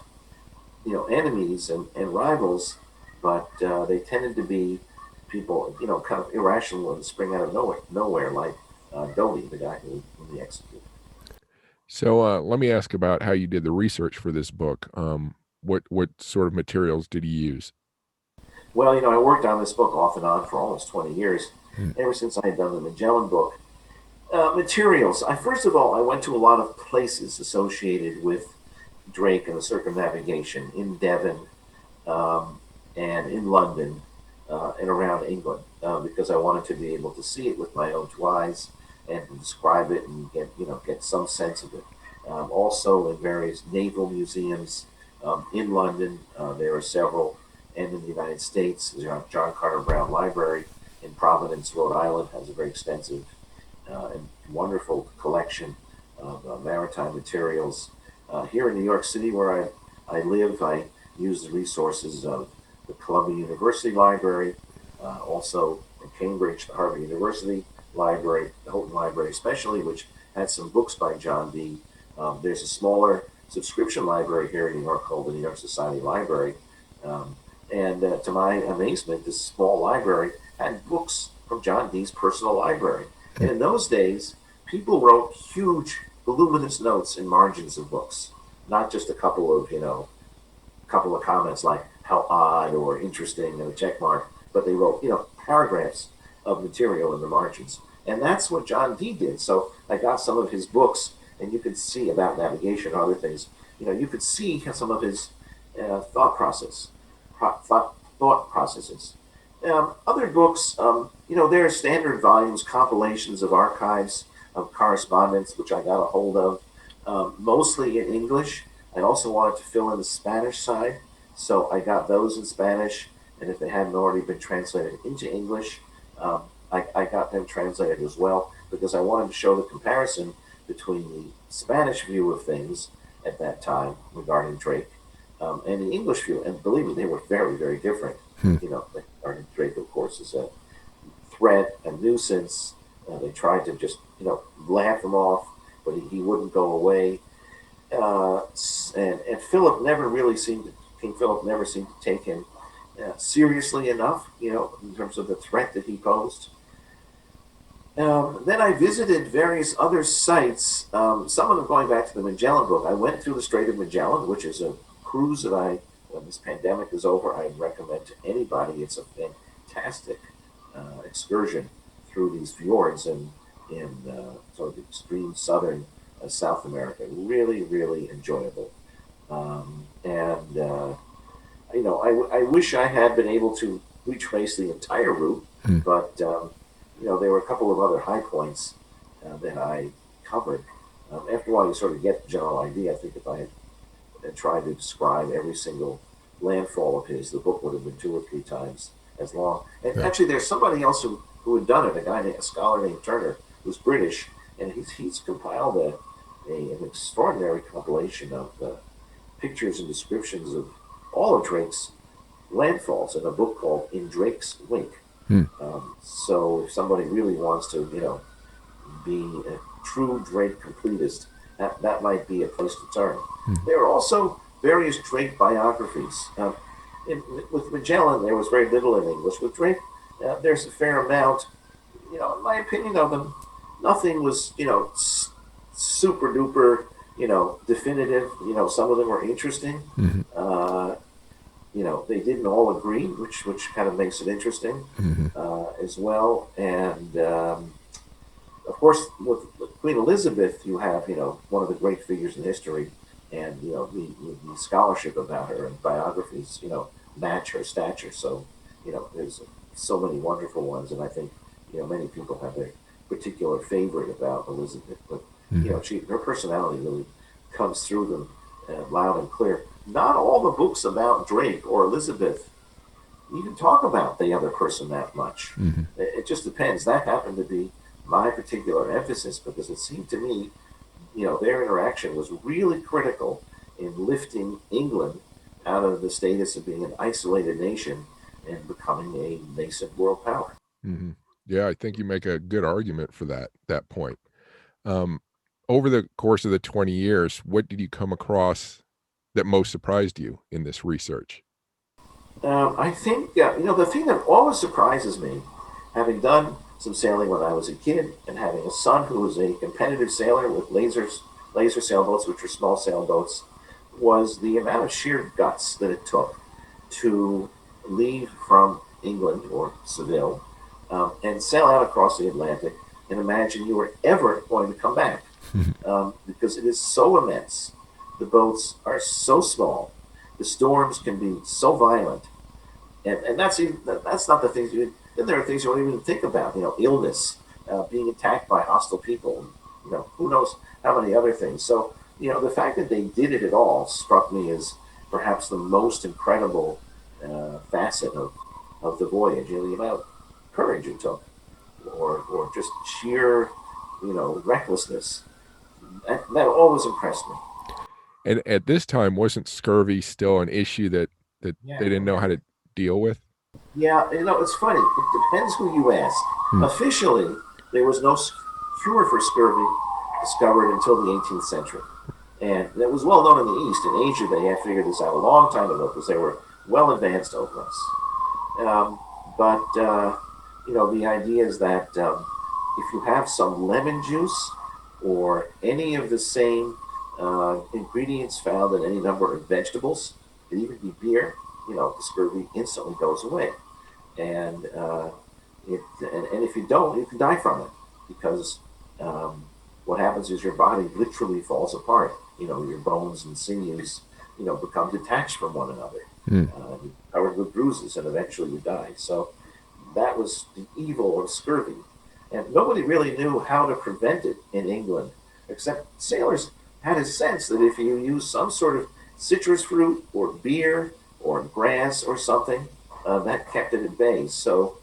enemies and rivals, but they tended to be people kind of irrational and spring out of nowhere like Doty, the guy who he executed. So let me ask about how you did the research for this book. What sort of materials did you use? Well, I worked on this book off and on for almost 20 years, Mm. ever since I had done the Magellan book. Materials. First of all, I went to a lot of places associated with Drake and the circumnavigation in Devon, um, and in London, and around England, because I wanted to be able to see it with my own two eyes and to describe it and get some sense of it. Also, in various naval museums in London, there are several, and in the United States, the John Carter Brown Library in Providence, Rhode Island, has a very extensive and wonderful collection of maritime materials. Here in New York City, where I live, I use the resources of the Columbia University Library, also in Cambridge, the Harvard University Library, the Houghton Library especially, which had some books by John Dee. There's a smaller subscription library here in New York called the New York Society Library. Um, and to my amazement, this small library had books from John Dee's personal library. And in those days, people wrote huge, voluminous notes in margins of books, not just a couple of comments like how odd or interesting and a check mark, but they wrote, paragraphs of material in the margins. And that's what John Dee did. So I got some of his books, and you could see about navigation and other things. You could see some of his thought processes. Other books, there are standard volumes, compilations of archives of correspondence, which I got a hold of, mostly in English. I also wanted to fill in the Spanish side, so I got those in Spanish, and if they hadn't already been translated into English, I got them translated as well, because I wanted to show the comparison between the Spanish view of things at that time regarding Drake, and the English view. And believe me, they were very, very different. Hmm. Regarding Drake, of course, is a threat, a nuisance. They tried to just, laugh him off, but he wouldn't go away. And Philip never really seemed to, King Philip never seemed to take him seriously enough, in terms of the threat that he posed. Then I visited various other sites, some of them going back to the Magellan book. I went through the Strait of Magellan, which is a cruise that when this pandemic is over, I recommend to anybody. It's a fantastic excursion through these fjords and in sort of extreme southern South America. Really, really enjoyable. And I wish I had been able to retrace the entire route, Hmm. but there were a couple of other high points that I covered. After a while, you sort of get the general idea. I think if I had tried to describe every single landfall of his, the book would have been 2 or 3 times as long. And Yeah. actually, there's somebody else who had done it, a scholar named Turner, who's British, and he's compiled an extraordinary compilation of pictures and descriptions of all of Drake's landfalls in a book called In Drake's Wake. Hmm. So if somebody really wants to, be a true Drake completist, that might be a place to turn. Hmm. There are also various Drake biographies. With Magellan, there was very little in English. With Drake, there's a fair amount. In my opinion of them, nothing was, super duper, definitive. Some of them were interesting. Hmm. Uh, they didn't all agree, which kind of makes it interesting Hmm. as well. And of course, with Queen Elizabeth, you have one of the great figures in history, and the scholarship about her and biographies match her stature. So there's so many wonderful ones, and I think many people have their particular favorite about Elizabeth, but Hmm. her personality really comes through them loud and clear. Not all the books about Drake or Elizabeth even talk about the other person that much. Hmm. It just depends. That happened to be my particular emphasis because it seemed to me, their interaction was really critical in lifting England out of the status of being an isolated nation and becoming a nascent world power. Hmm. Yeah, I think you make a good argument for that point. Um, Over the course of the 20 years, what did you come across that most surprised you in this research? I think, the thing that always surprises me, having done some sailing when I was a kid and having a son who was a competitive sailor with laser sailboats, which are small sailboats, was the amount of sheer guts that it took to leave from England or Seville and sail out across the Atlantic and imagine you were ever going to come back because it is so immense. The boats are so small. The storms can be so violent and that's not the things you. Then there are things you don't even think about. Illness, being attacked by hostile people. Who knows how many other things. So the fact that they did it at all struck me as perhaps the most incredible facet of the voyage. The amount of courage it took, or just sheer, recklessness. That always impressed me. And at this time, wasn't scurvy still an issue that they Yeah, didn't know how to deal with? yeah, it's funny. It depends who you ask. Hmm. Officially, there was no cure for scurvy discovered until the 18th century. And it was well known in the East. In Asia, they had figured this out a long time ago because they were well advanced over us. But the idea is that if you have some lemon juice or any of the same ingredients found in any number of vegetables, it could even be beer, the scurvy instantly goes away. And and if you don't, you can die from it because um, what happens is your body literally falls apart. Your bones and sinews, become detached from one another. Hmm. You're covered with bruises, and eventually you die. So that was the evil of scurvy, and nobody really knew how to prevent it in England, except sailors had a sense that if you use some sort of citrus fruit or beer or grass or something, that kept it at bay. So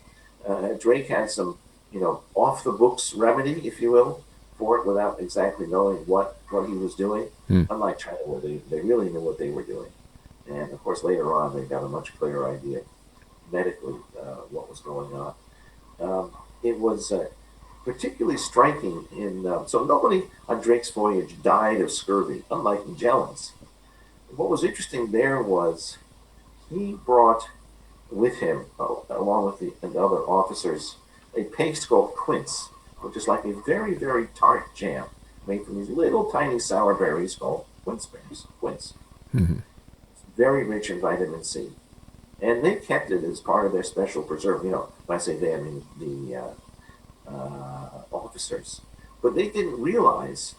Drake had some, off the books remedy, if you will, for it without exactly knowing what he was doing. Hmm. Unlike China, where they really knew what they were doing. And of course, later on, they got a much clearer idea medically what was going on. It was particularly striking so nobody on Drake's voyage died of scurvy, unlike Magellan's. What was interesting there was he brought with him, along with the other officers, a paste called quince, which is like a very, very tart jam made from these little tiny sour berries called quince berries. Quince. Hmm. It's very rich in vitamin C. And they kept it as part of their special preserve. When I say they, I mean the officers. But they didn't realize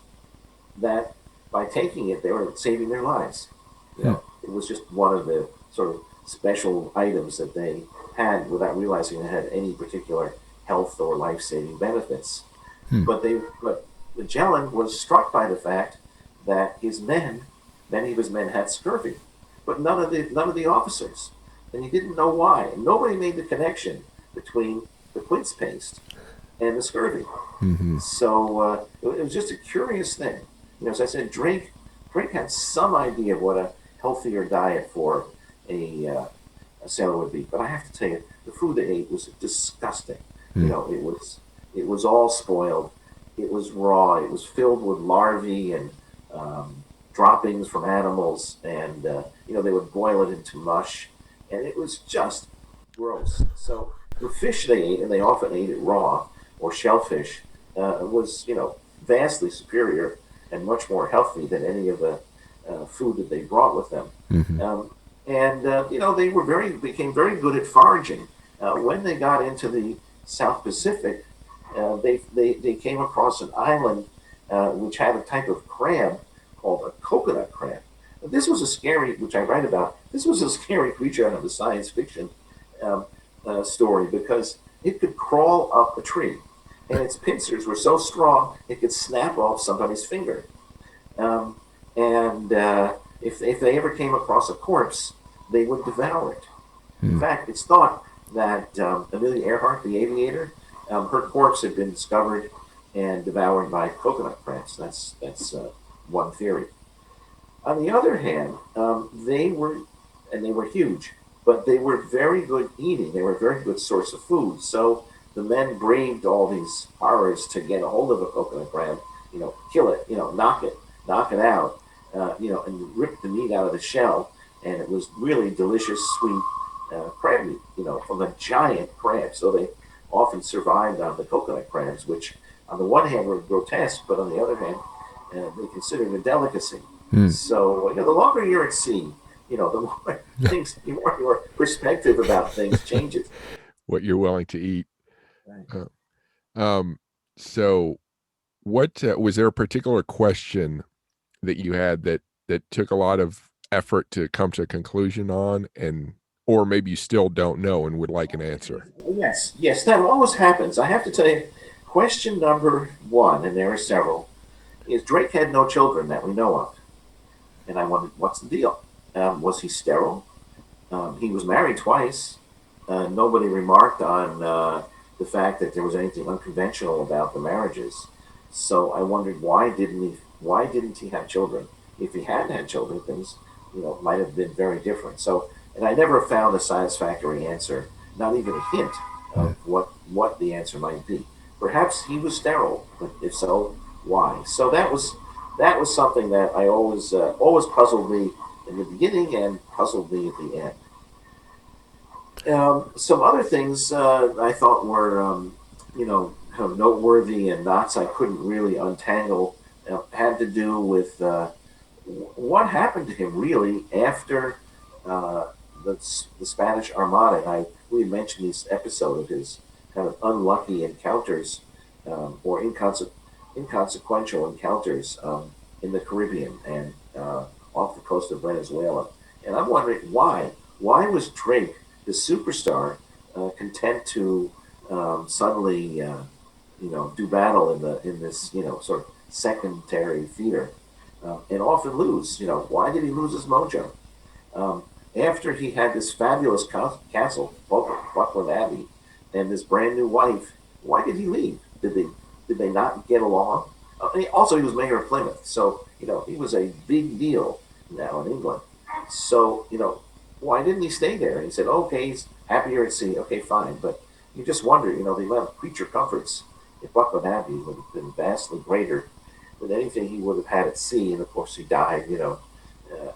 that by taking it, they were saving their lives. Hmm. It was just one of the sort of special items that they had without realizing it had any particular health or life-saving benefits. Hmm. But Magellan was struck by the fact that many of his men had scurvy, but none of the officers, and he didn't know why. And nobody made the connection between the quince paste and the scurvy. Hmm. So it was just a curious thing. As I said, Drake had some idea of what a healthier diet for a a sailor would be. But I have to tell you, the food they ate was disgusting. You Mm. know, it was all spoiled. It was raw. It was filled with larvae and droppings from animals, and you know they would boil it into mush, and it was just gross. So the fish they ate, and they often ate it raw or shellfish, was vastly superior and much more healthy than any of the food that they brought with them. Hmm. Um, and they became very good at foraging. When they got into the South Pacific, they came across an island which had a type of crab called a coconut crab. This was a scary, which I write about. This was a scary creature out of a science fiction um, story because it could crawl up a tree, and its pincers were so strong it could snap off somebody's finger. Um, and if they ever came across a corpse, they would devour it. In Mm. fact, it's thought that Amelia Earhart, the aviator, her corpse had been discovered and devoured by coconut crabs. That's one theory. On the other hand, they were huge, but they were very good eating. They were a very good source of food. So the men braved all these horrors to get a hold of a coconut crab, kill it, knock it out, and rip the meat out of the shell. And it was really delicious, sweet crab meat, from a giant crab. So they often survived on the coconut crabs, which on the one hand were grotesque, but on the other hand, they considered a delicacy. Mm. So the longer you're at sea, the more the more your perspective about things changes. What you're willing to eat. Right. Uh, um, so, what was there a particular question that you had that took a lot of effort to come to a conclusion on, and or maybe you still don't know and would like an answer? Yes, yes, that always happens. I have to tell you, question number one, and there are several, is Drake had no children that we know of, and I wondered what's the deal. Was he sterile? He was married twice. Nobody remarked on the fact that there was anything unconventional about the marriages. So I wondered why didn't he have children? If he hadn't had children, things might have been very different. So, and I never found a satisfactory answer, not even a hint Mm. of what the answer might be. Perhaps he was sterile, but if so, why? So that was something that I always puzzled me in the beginning and puzzled me at the end. Some other things I thought were, kind of noteworthy and knots I couldn't really untangle had to do with what happened to him really after uh, the Spanish Armada. And we mentioned this episode of his kind of unlucky encounters or inconsequential encounters in the Caribbean and off the coast of Venezuela. And I'm wondering why. Why was Drake, the superstar, content to suddenly, do battle in this, sort of secondary theater, and often lose? Why did he lose his mojo? Um, After he had this fabulous castle, Buckland Abbey, and this brand new wife, why did he leave? Did they not get along? Also, he was mayor of Plymouth, so he was a big deal now in England. So why didn't he stay there? And he said, okay, he's happier at sea. Okay, fine, but you just wonder, the amount of creature comforts at Buckland Abbey would have been vastly greater than anything he would have had at sea. And of course, he died,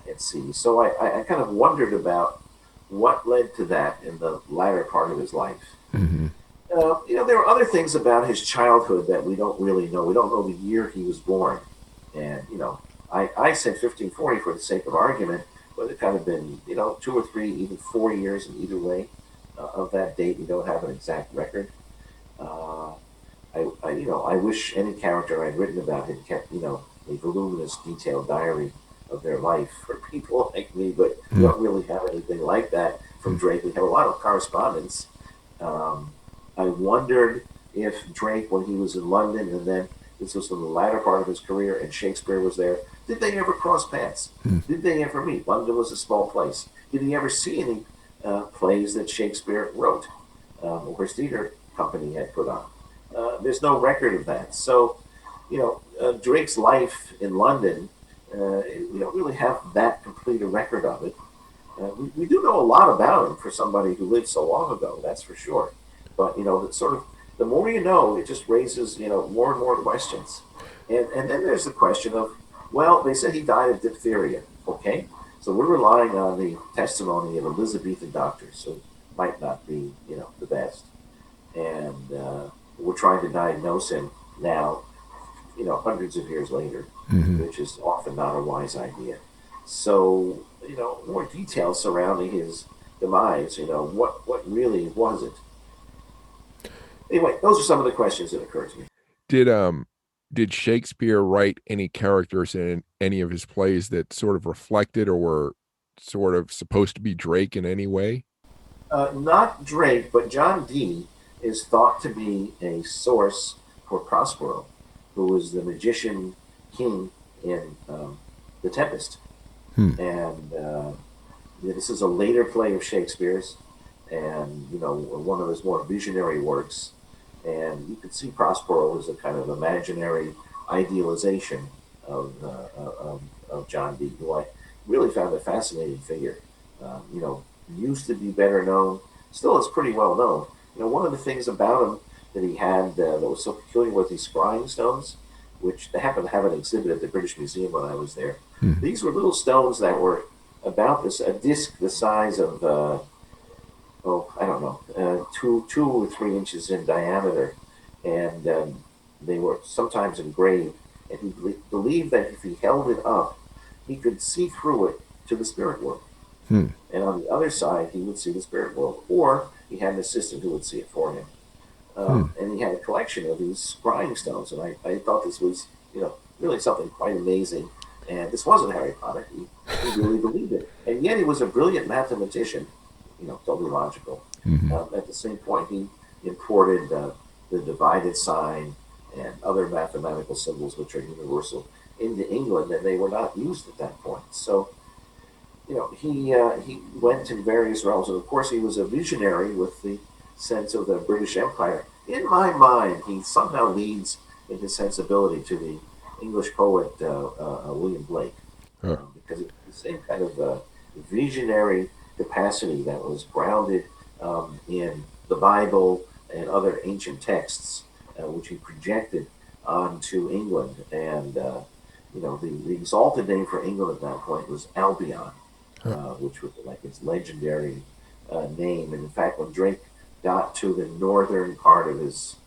at sea. So I kind of wondered about what led to that in the latter part of his life. Hmm. There are other things about his childhood that we don't really know. We don't know the year he was born. And, I said 1540 for the sake of argument, but it kind of been, 2 or 3, even 4 years in either way of that date. We don't have an exact record. Uh, I wish any character I'd written about had kept, a voluminous, detailed diary of their life for people like me, but we Mm. don't really have anything like that from Drake. We have a lot of correspondence. Um, I wondered if Drake, when he was in London, and then this was in the latter part of his career, and Shakespeare was there, did they ever cross paths? Mm. Did they ever meet? London was a small place. Did he ever see any plays that Shakespeare wrote or his theater company had put on? There's no record of that. So, Drake's life in London, we don't really have that complete a record of it. We do know a lot about him for somebody who lived so long ago, that's for sure. But, that sort of, the more you know, it just raises, more and more questions. And then there's the question of, well, they said he died of diphtheria, okay? So we're relying on the testimony of Elizabethan doctors, so might not be, the best. And we're trying to diagnose him now, hundreds of years later, Hmm. which is often not a wise idea. So, more details surrounding his demise, what really was it? Anyway, those are some of the questions that occurred to me. Did did Shakespeare write any characters in any of his plays that sort of reflected or were sort of supposed to be Drake in any way? Not Drake, but John Dee is thought to be a source for Prospero, who was the magician king in The Tempest. Hmm. And this is a later play of Shakespeare's, and one of his more visionary works. And you could see Prospero as a kind of imaginary idealization of John Dee, who I really found a fascinating figure. Used to be better known, still is pretty well known. One of the things about him that he had that was so peculiar was these scrying stones, which they happen to have an exhibit at the British Museum when I was there. Hmm. These were little stones that were about this a disc the size of I don't know, 2 or 3 inches in diameter, and they were sometimes engraved. And he believed that if he held it up, he could see through it to the spirit world. Hmm. And on the other side, he would see the spirit world, or he had an assistant who would see it for him. Hmm. And he had a collection of these scrying stones, and I thought this was, really something quite amazing. And this wasn't Harry Potter. He really believed it. And yet he was a brilliant mathematician, totally logical. Hmm. At the same point, he imported the divided sign and other mathematical symbols which are universal into England, and they were not used at that point. So, he went in various realms, and of course, he was a visionary with the sense of the British Empire. In my mind, he somehow leads in his sensibility to the English poet William Blake, Huh. because it's the same kind of visionary capacity that was grounded in the Bible and other ancient texts, which he projected onto England. And the exalted name for England at that point was Albion, Huh. which was like its legendary name. And in fact, when Drake got to the northern part of his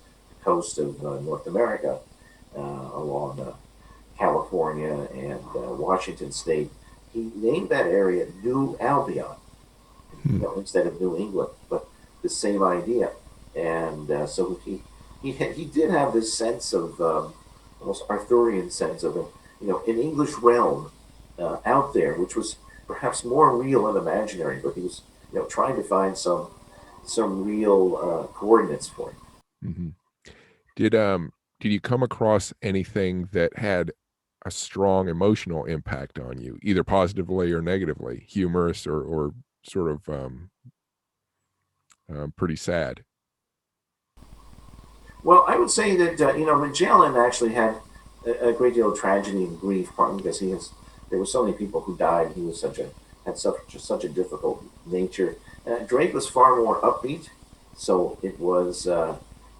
coast of North America, along California and Washington State, he named that area New Albion, Hmm. instead of New England, but the same idea. And so he did have this sense of almost Arthurian sense of an English realm out there, which was perhaps more real and imaginary, but he was trying to find some real coordinates for it. Hmm. Did did you come across anything that had a strong emotional impact on you, either positively or negatively, humorous or sort of pretty sad? Well, I would say that Magellan actually had a great deal of tragedy and grief, partly because there were so many people who died. He was had such a difficult nature. Drake was far more upbeat, so it was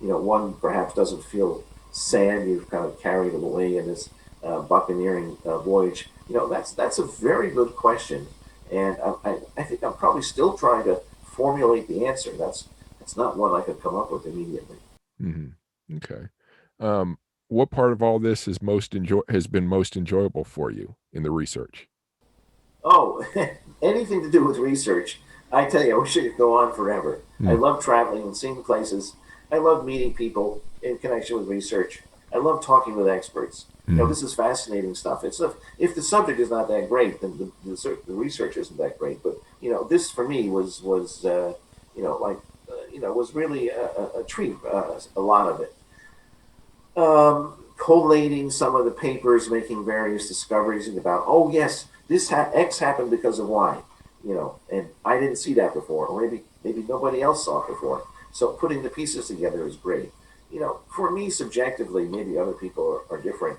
one perhaps doesn't feel sad. You've kind of carried him away in this buccaneering voyage. That's a very good question, and I think I'm probably still trying to formulate the answer. That's not one I could come up with immediately. Mhm. Okay. Um, what part of all this is has been most enjoyable for you in the research? Oh, anything to do with research. I tell you, I wish it could go on forever. I Mm. love traveling and seeing places. I love meeting people in connection with research. I love talking with experts. Mhm. This is fascinating stuff. If the subject is not that great, then the research isn't that great. But this for me was like was really a treat. A lot of it. Collating some of the papers, making various discoveries about, oh yes, X happened because of Y, and I didn't see that before, or maybe nobody else saw it before. So putting the pieces together is great. For me subjectively, maybe other people are different.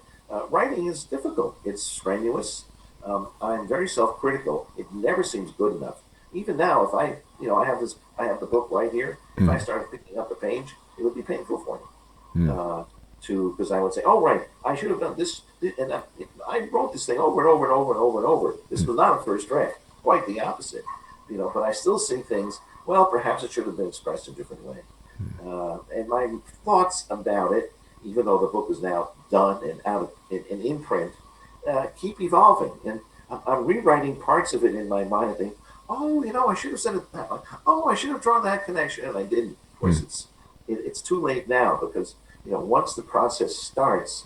Writing is difficult. It's strenuous. I'm very self-critical. It never seems good enough. Even now, if I, I have the book right here. If I Mm, started picking up a page, it would be painful for me. mm, Uh, because I would say, oh right, I should have done this and I wrote this thing over and over and over and over and over. This mm, was not a first draft, quite the opposite. But I still see things. Well, perhaps it should have been expressed a different way. mm. And my thoughts about it, even though the book is now done and out of in print, keep evolving. And I'm rewriting parts of it in my mind and think, oh, I should have said it that way. Oh, I should have drawn that connection, and I didn't. Of course, Mm. it's too late now because once the process starts,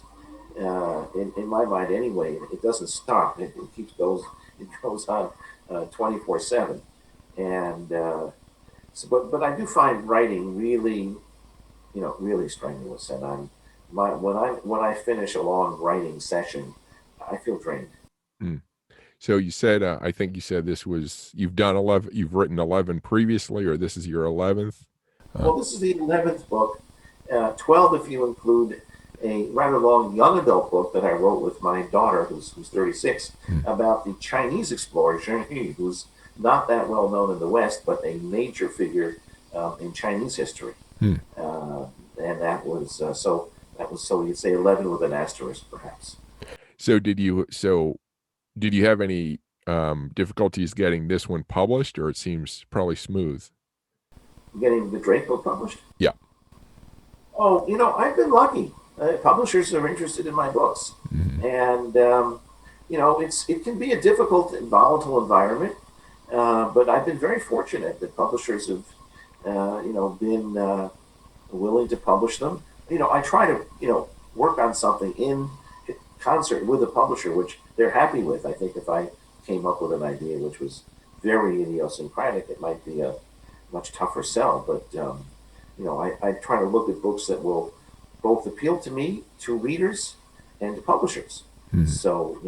in my mind anyway, it doesn't stop. It keeps goes it goes on 24/7, and but I do find writing really really strenuous, and when I finish a long writing session, I feel drained. Mm. So you said, I think you said you've written 11 previously, or this is your 11th. Uh, Well, this is the 11th book, 12 if you include a rather long young adult book that I wrote with my daughter, who's 36, mm, about the Chinese explorer Zheng He, who's not that well known in the West, but a major figure in Chinese history. mm. Uh, and so you'd say 11 with an asterisk, perhaps. So did you have any difficulties getting this one published, or it seems probably smooth? Getting the Drake book published? Yeah. Oh, I've been lucky. Publishers are interested in my books, Mm, and it can be a difficult and volatile environment. But I've been very fortunate that publishers have, been willing to publish them. I try to, work on something in concert with a publisher, which they're happy with. I think if I came up with an idea which was very idiosyncratic, it might be a much tougher sell. But I try to look at books that will both appeal to me, to readers, and to publishers. mm, So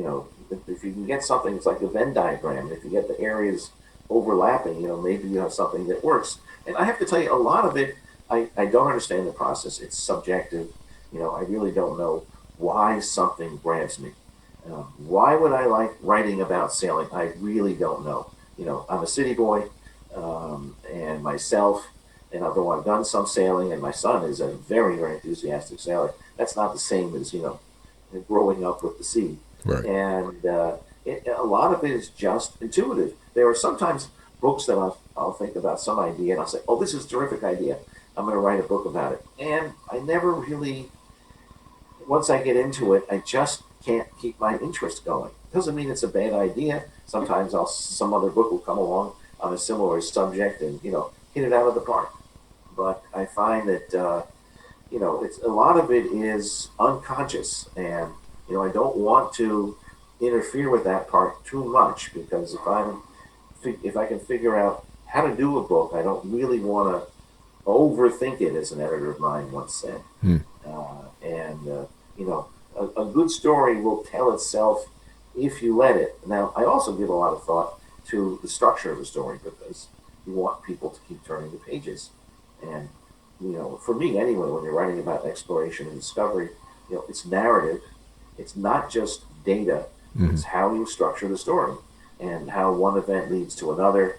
if you can get something, it's like a Venn diagram. If you get the areas overlapping, maybe you have something that works. And I have to tell you, a lot of it, I don't understand the process. It's subjective. I really don't know why something grabs me. Why would I like writing about sailing? I really don't know. I'm a city boy, and myself, and although I've done some sailing, and my son is a very, very enthusiastic sailor, that's not the same as, growing up with the sea. right. And a lot of it is just intuitive. There are sometimes books that I'll think about some idea, and I'll say, oh, this is a terrific idea. I'm going to write a book about it. And I never really, once I get into it, I just can't keep my interest going. Doesn't mean it's a bad idea. Sometimes some other book will come along on a similar subject and hit it out of the park. But I find that it's a lot of it is unconscious, and I don't want to interfere with that part too much because if I can figure out how to do a book, I don't really want to overthink it, as an editor of mine once said. Mm, And a good story will tell itself if you let it. Now, I also give a lot of thought to the structure of the story because you want people to keep turning the pages. And for me anyway, when you're writing about exploration and discovery, it's narrative. It's not just data. mm, It's how you structure the story and how one event leads to another.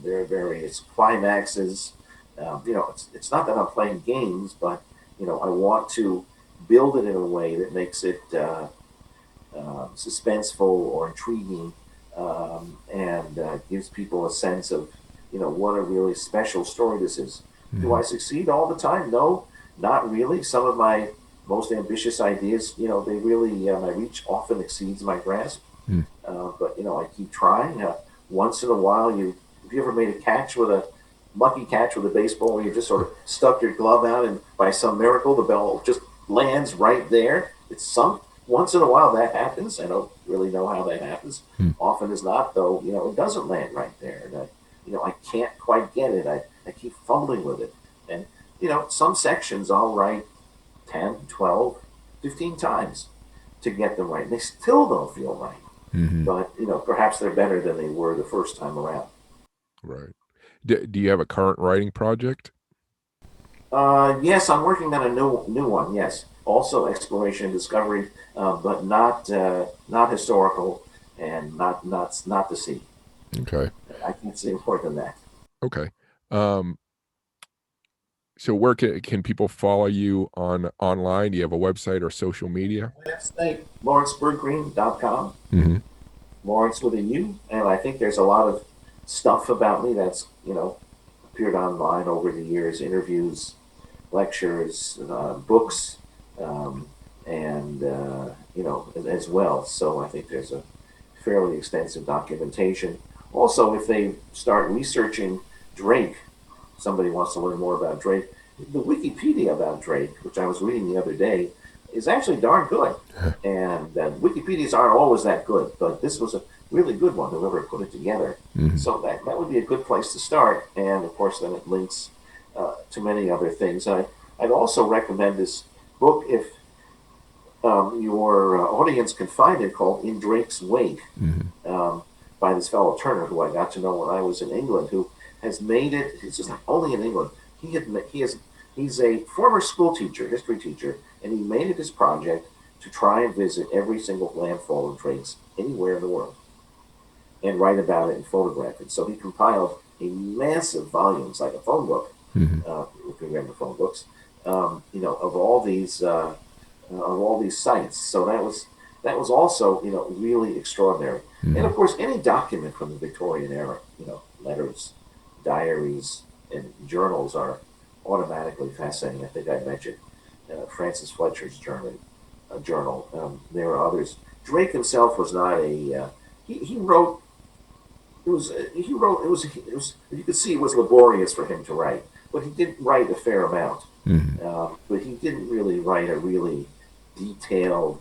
There are various climaxes. It's not that I'm playing games, but I want to build it in a way that makes it suspenseful or intriguing, and gives people a sense of what a really special story this is. Do I mm, succeed all the time? No, not really. Some of my most ambitious ideas, they really my reach often exceeds my grasp. mm. But I keep trying. Once in a while, have you ever made a catch with a lucky catch with a baseball where you just sort of stuck your glove out and by some miracle the ball just lands right there? It's some Once in a while that happens. I don't really know how that happens. Mm. Often as not, though, it doesn't land right there, and I can't quite get it. I keep fumbling with it, and some sections I'll write 10, 12, 15 times to get them right, and they still don't feel right. Mhm. But perhaps they're better than they were the first time around. Right. Do you have a current writing project? Yes, I'm working on a new one. Yes, also exploration and discovery, but not historical. and not the sea. Okay. I can't say more than that. Okay. Um, so where can people follow you online? Do you have a website or social media? Website, LaurenceBergreen.com. Mm-hmm. Laurence with a U, and I think there's a lot of stuff about me that's appeared online over the years, interviews, lectures, books, and as well. So I think there's a fairly extensive documentation. Also, if they start researching Drake, somebody wants to learn more about Drake, the Wikipedia about Drake, which I was reading the other day, is actually darn good. And Wikipedias aren't always that good, but this was a really good one, whoever put it together. Mm-hmm. So that would be a good place to start. And of course, then it links to many other things. I'd also recommend this book if your audience can find it, called In Drake's Wake, by this fellow Turner, who I got to know when I was in England, who has made it. He's just only in England. He's a former school teacher, history teacher, and he made it his project to try and visit every single landfall of Drakes anywhere in the world and write about it and photograph it. So he compiled a massive volume, it's like a phone book, if you remember phone books, of all these sites. So that was also really extraordinary. And of course, any document from the Victorian era, letters, diaries, and journals are automatically fascinating. I think I mentioned Francis Fletcher's journal. There are others. Drake himself was not a. He wrote. It was. You could see it was laborious for him to write, but he did write a fair amount. But he didn't really write a really detailed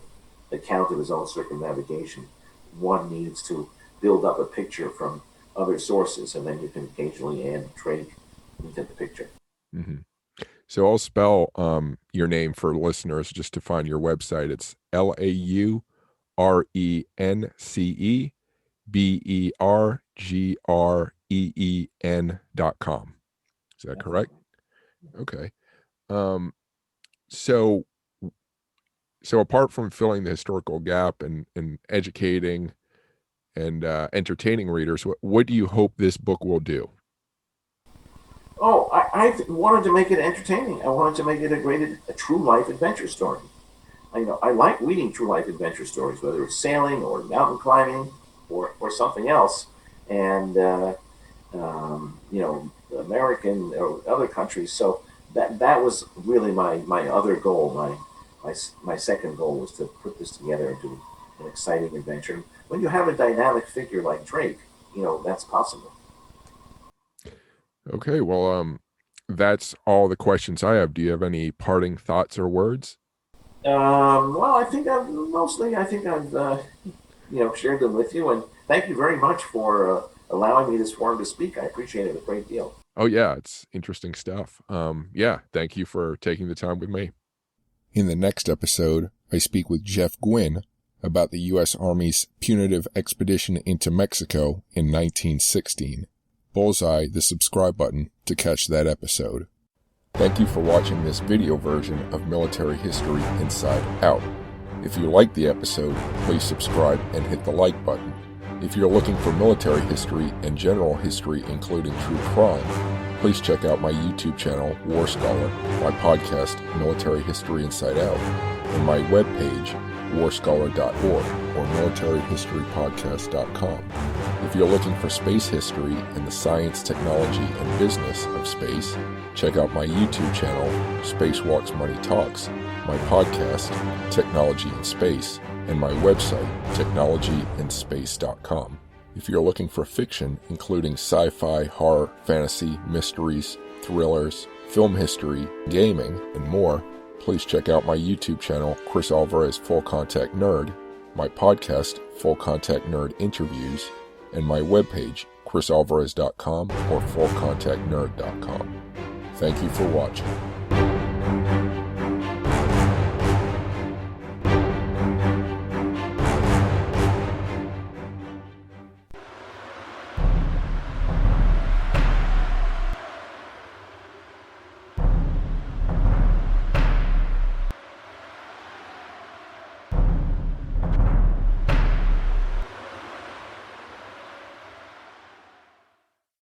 account of his own circumnavigation. One needs to build up a picture from other sources, and then you can occasionally add Drake into the picture. Mm-hmm. So I'll spell your name for listeners just to find your website. It's LaurenceBergreen.com. Is that correct? Okay. So apart from filling the historical gap and educating and entertaining readers, what do you hope this book will do? Oh, I wanted to make it entertaining. I wanted to make it a true life adventure story. I like reading true life adventure stories, whether it's sailing or mountain climbing or something else. And American or other countries. So that was really my other goal. My second goal was to put this together into an exciting adventure. When you have a dynamic figure like Drake, that's possible. Okay, well, that's all the questions I have. Do you have any parting thoughts or words? Well, I think I've shared them with you, and thank you very much for allowing me this forum to speak. I appreciate it a great deal. Oh yeah, it's interesting stuff. Yeah, thank you for taking the time with me. In the next episode, I speak with Jeff Gwynn about the U.S. Army's punitive expedition into Mexico in 1916. Bullseye the subscribe button to catch that episode. Thank you for watching this video version of Military History Inside Out. If you liked the episode, please subscribe and hit the like button. If you're looking for military history and general history, including true crime, please check out my YouTube channel, WarScholar, my podcast, Military History Inside Out, and my webpage, warscholar.org or militaryhistorypodcast.com. If you're looking for space history and the science, technology, and business of space, check out my YouTube channel, Spacewalks Money Talks, my podcast, Technology in Space, and my website, technologyandspace.com. If you're looking for fiction, including sci-fi, horror, fantasy, mysteries, thrillers, film history, gaming, and more, please check out my YouTube channel, Chris Alvarez Full Contact Nerd, my podcast, Full Contact Nerd Interviews, and my webpage, chrisalvarez.com or fullcontactnerd.com. Thank you for watching.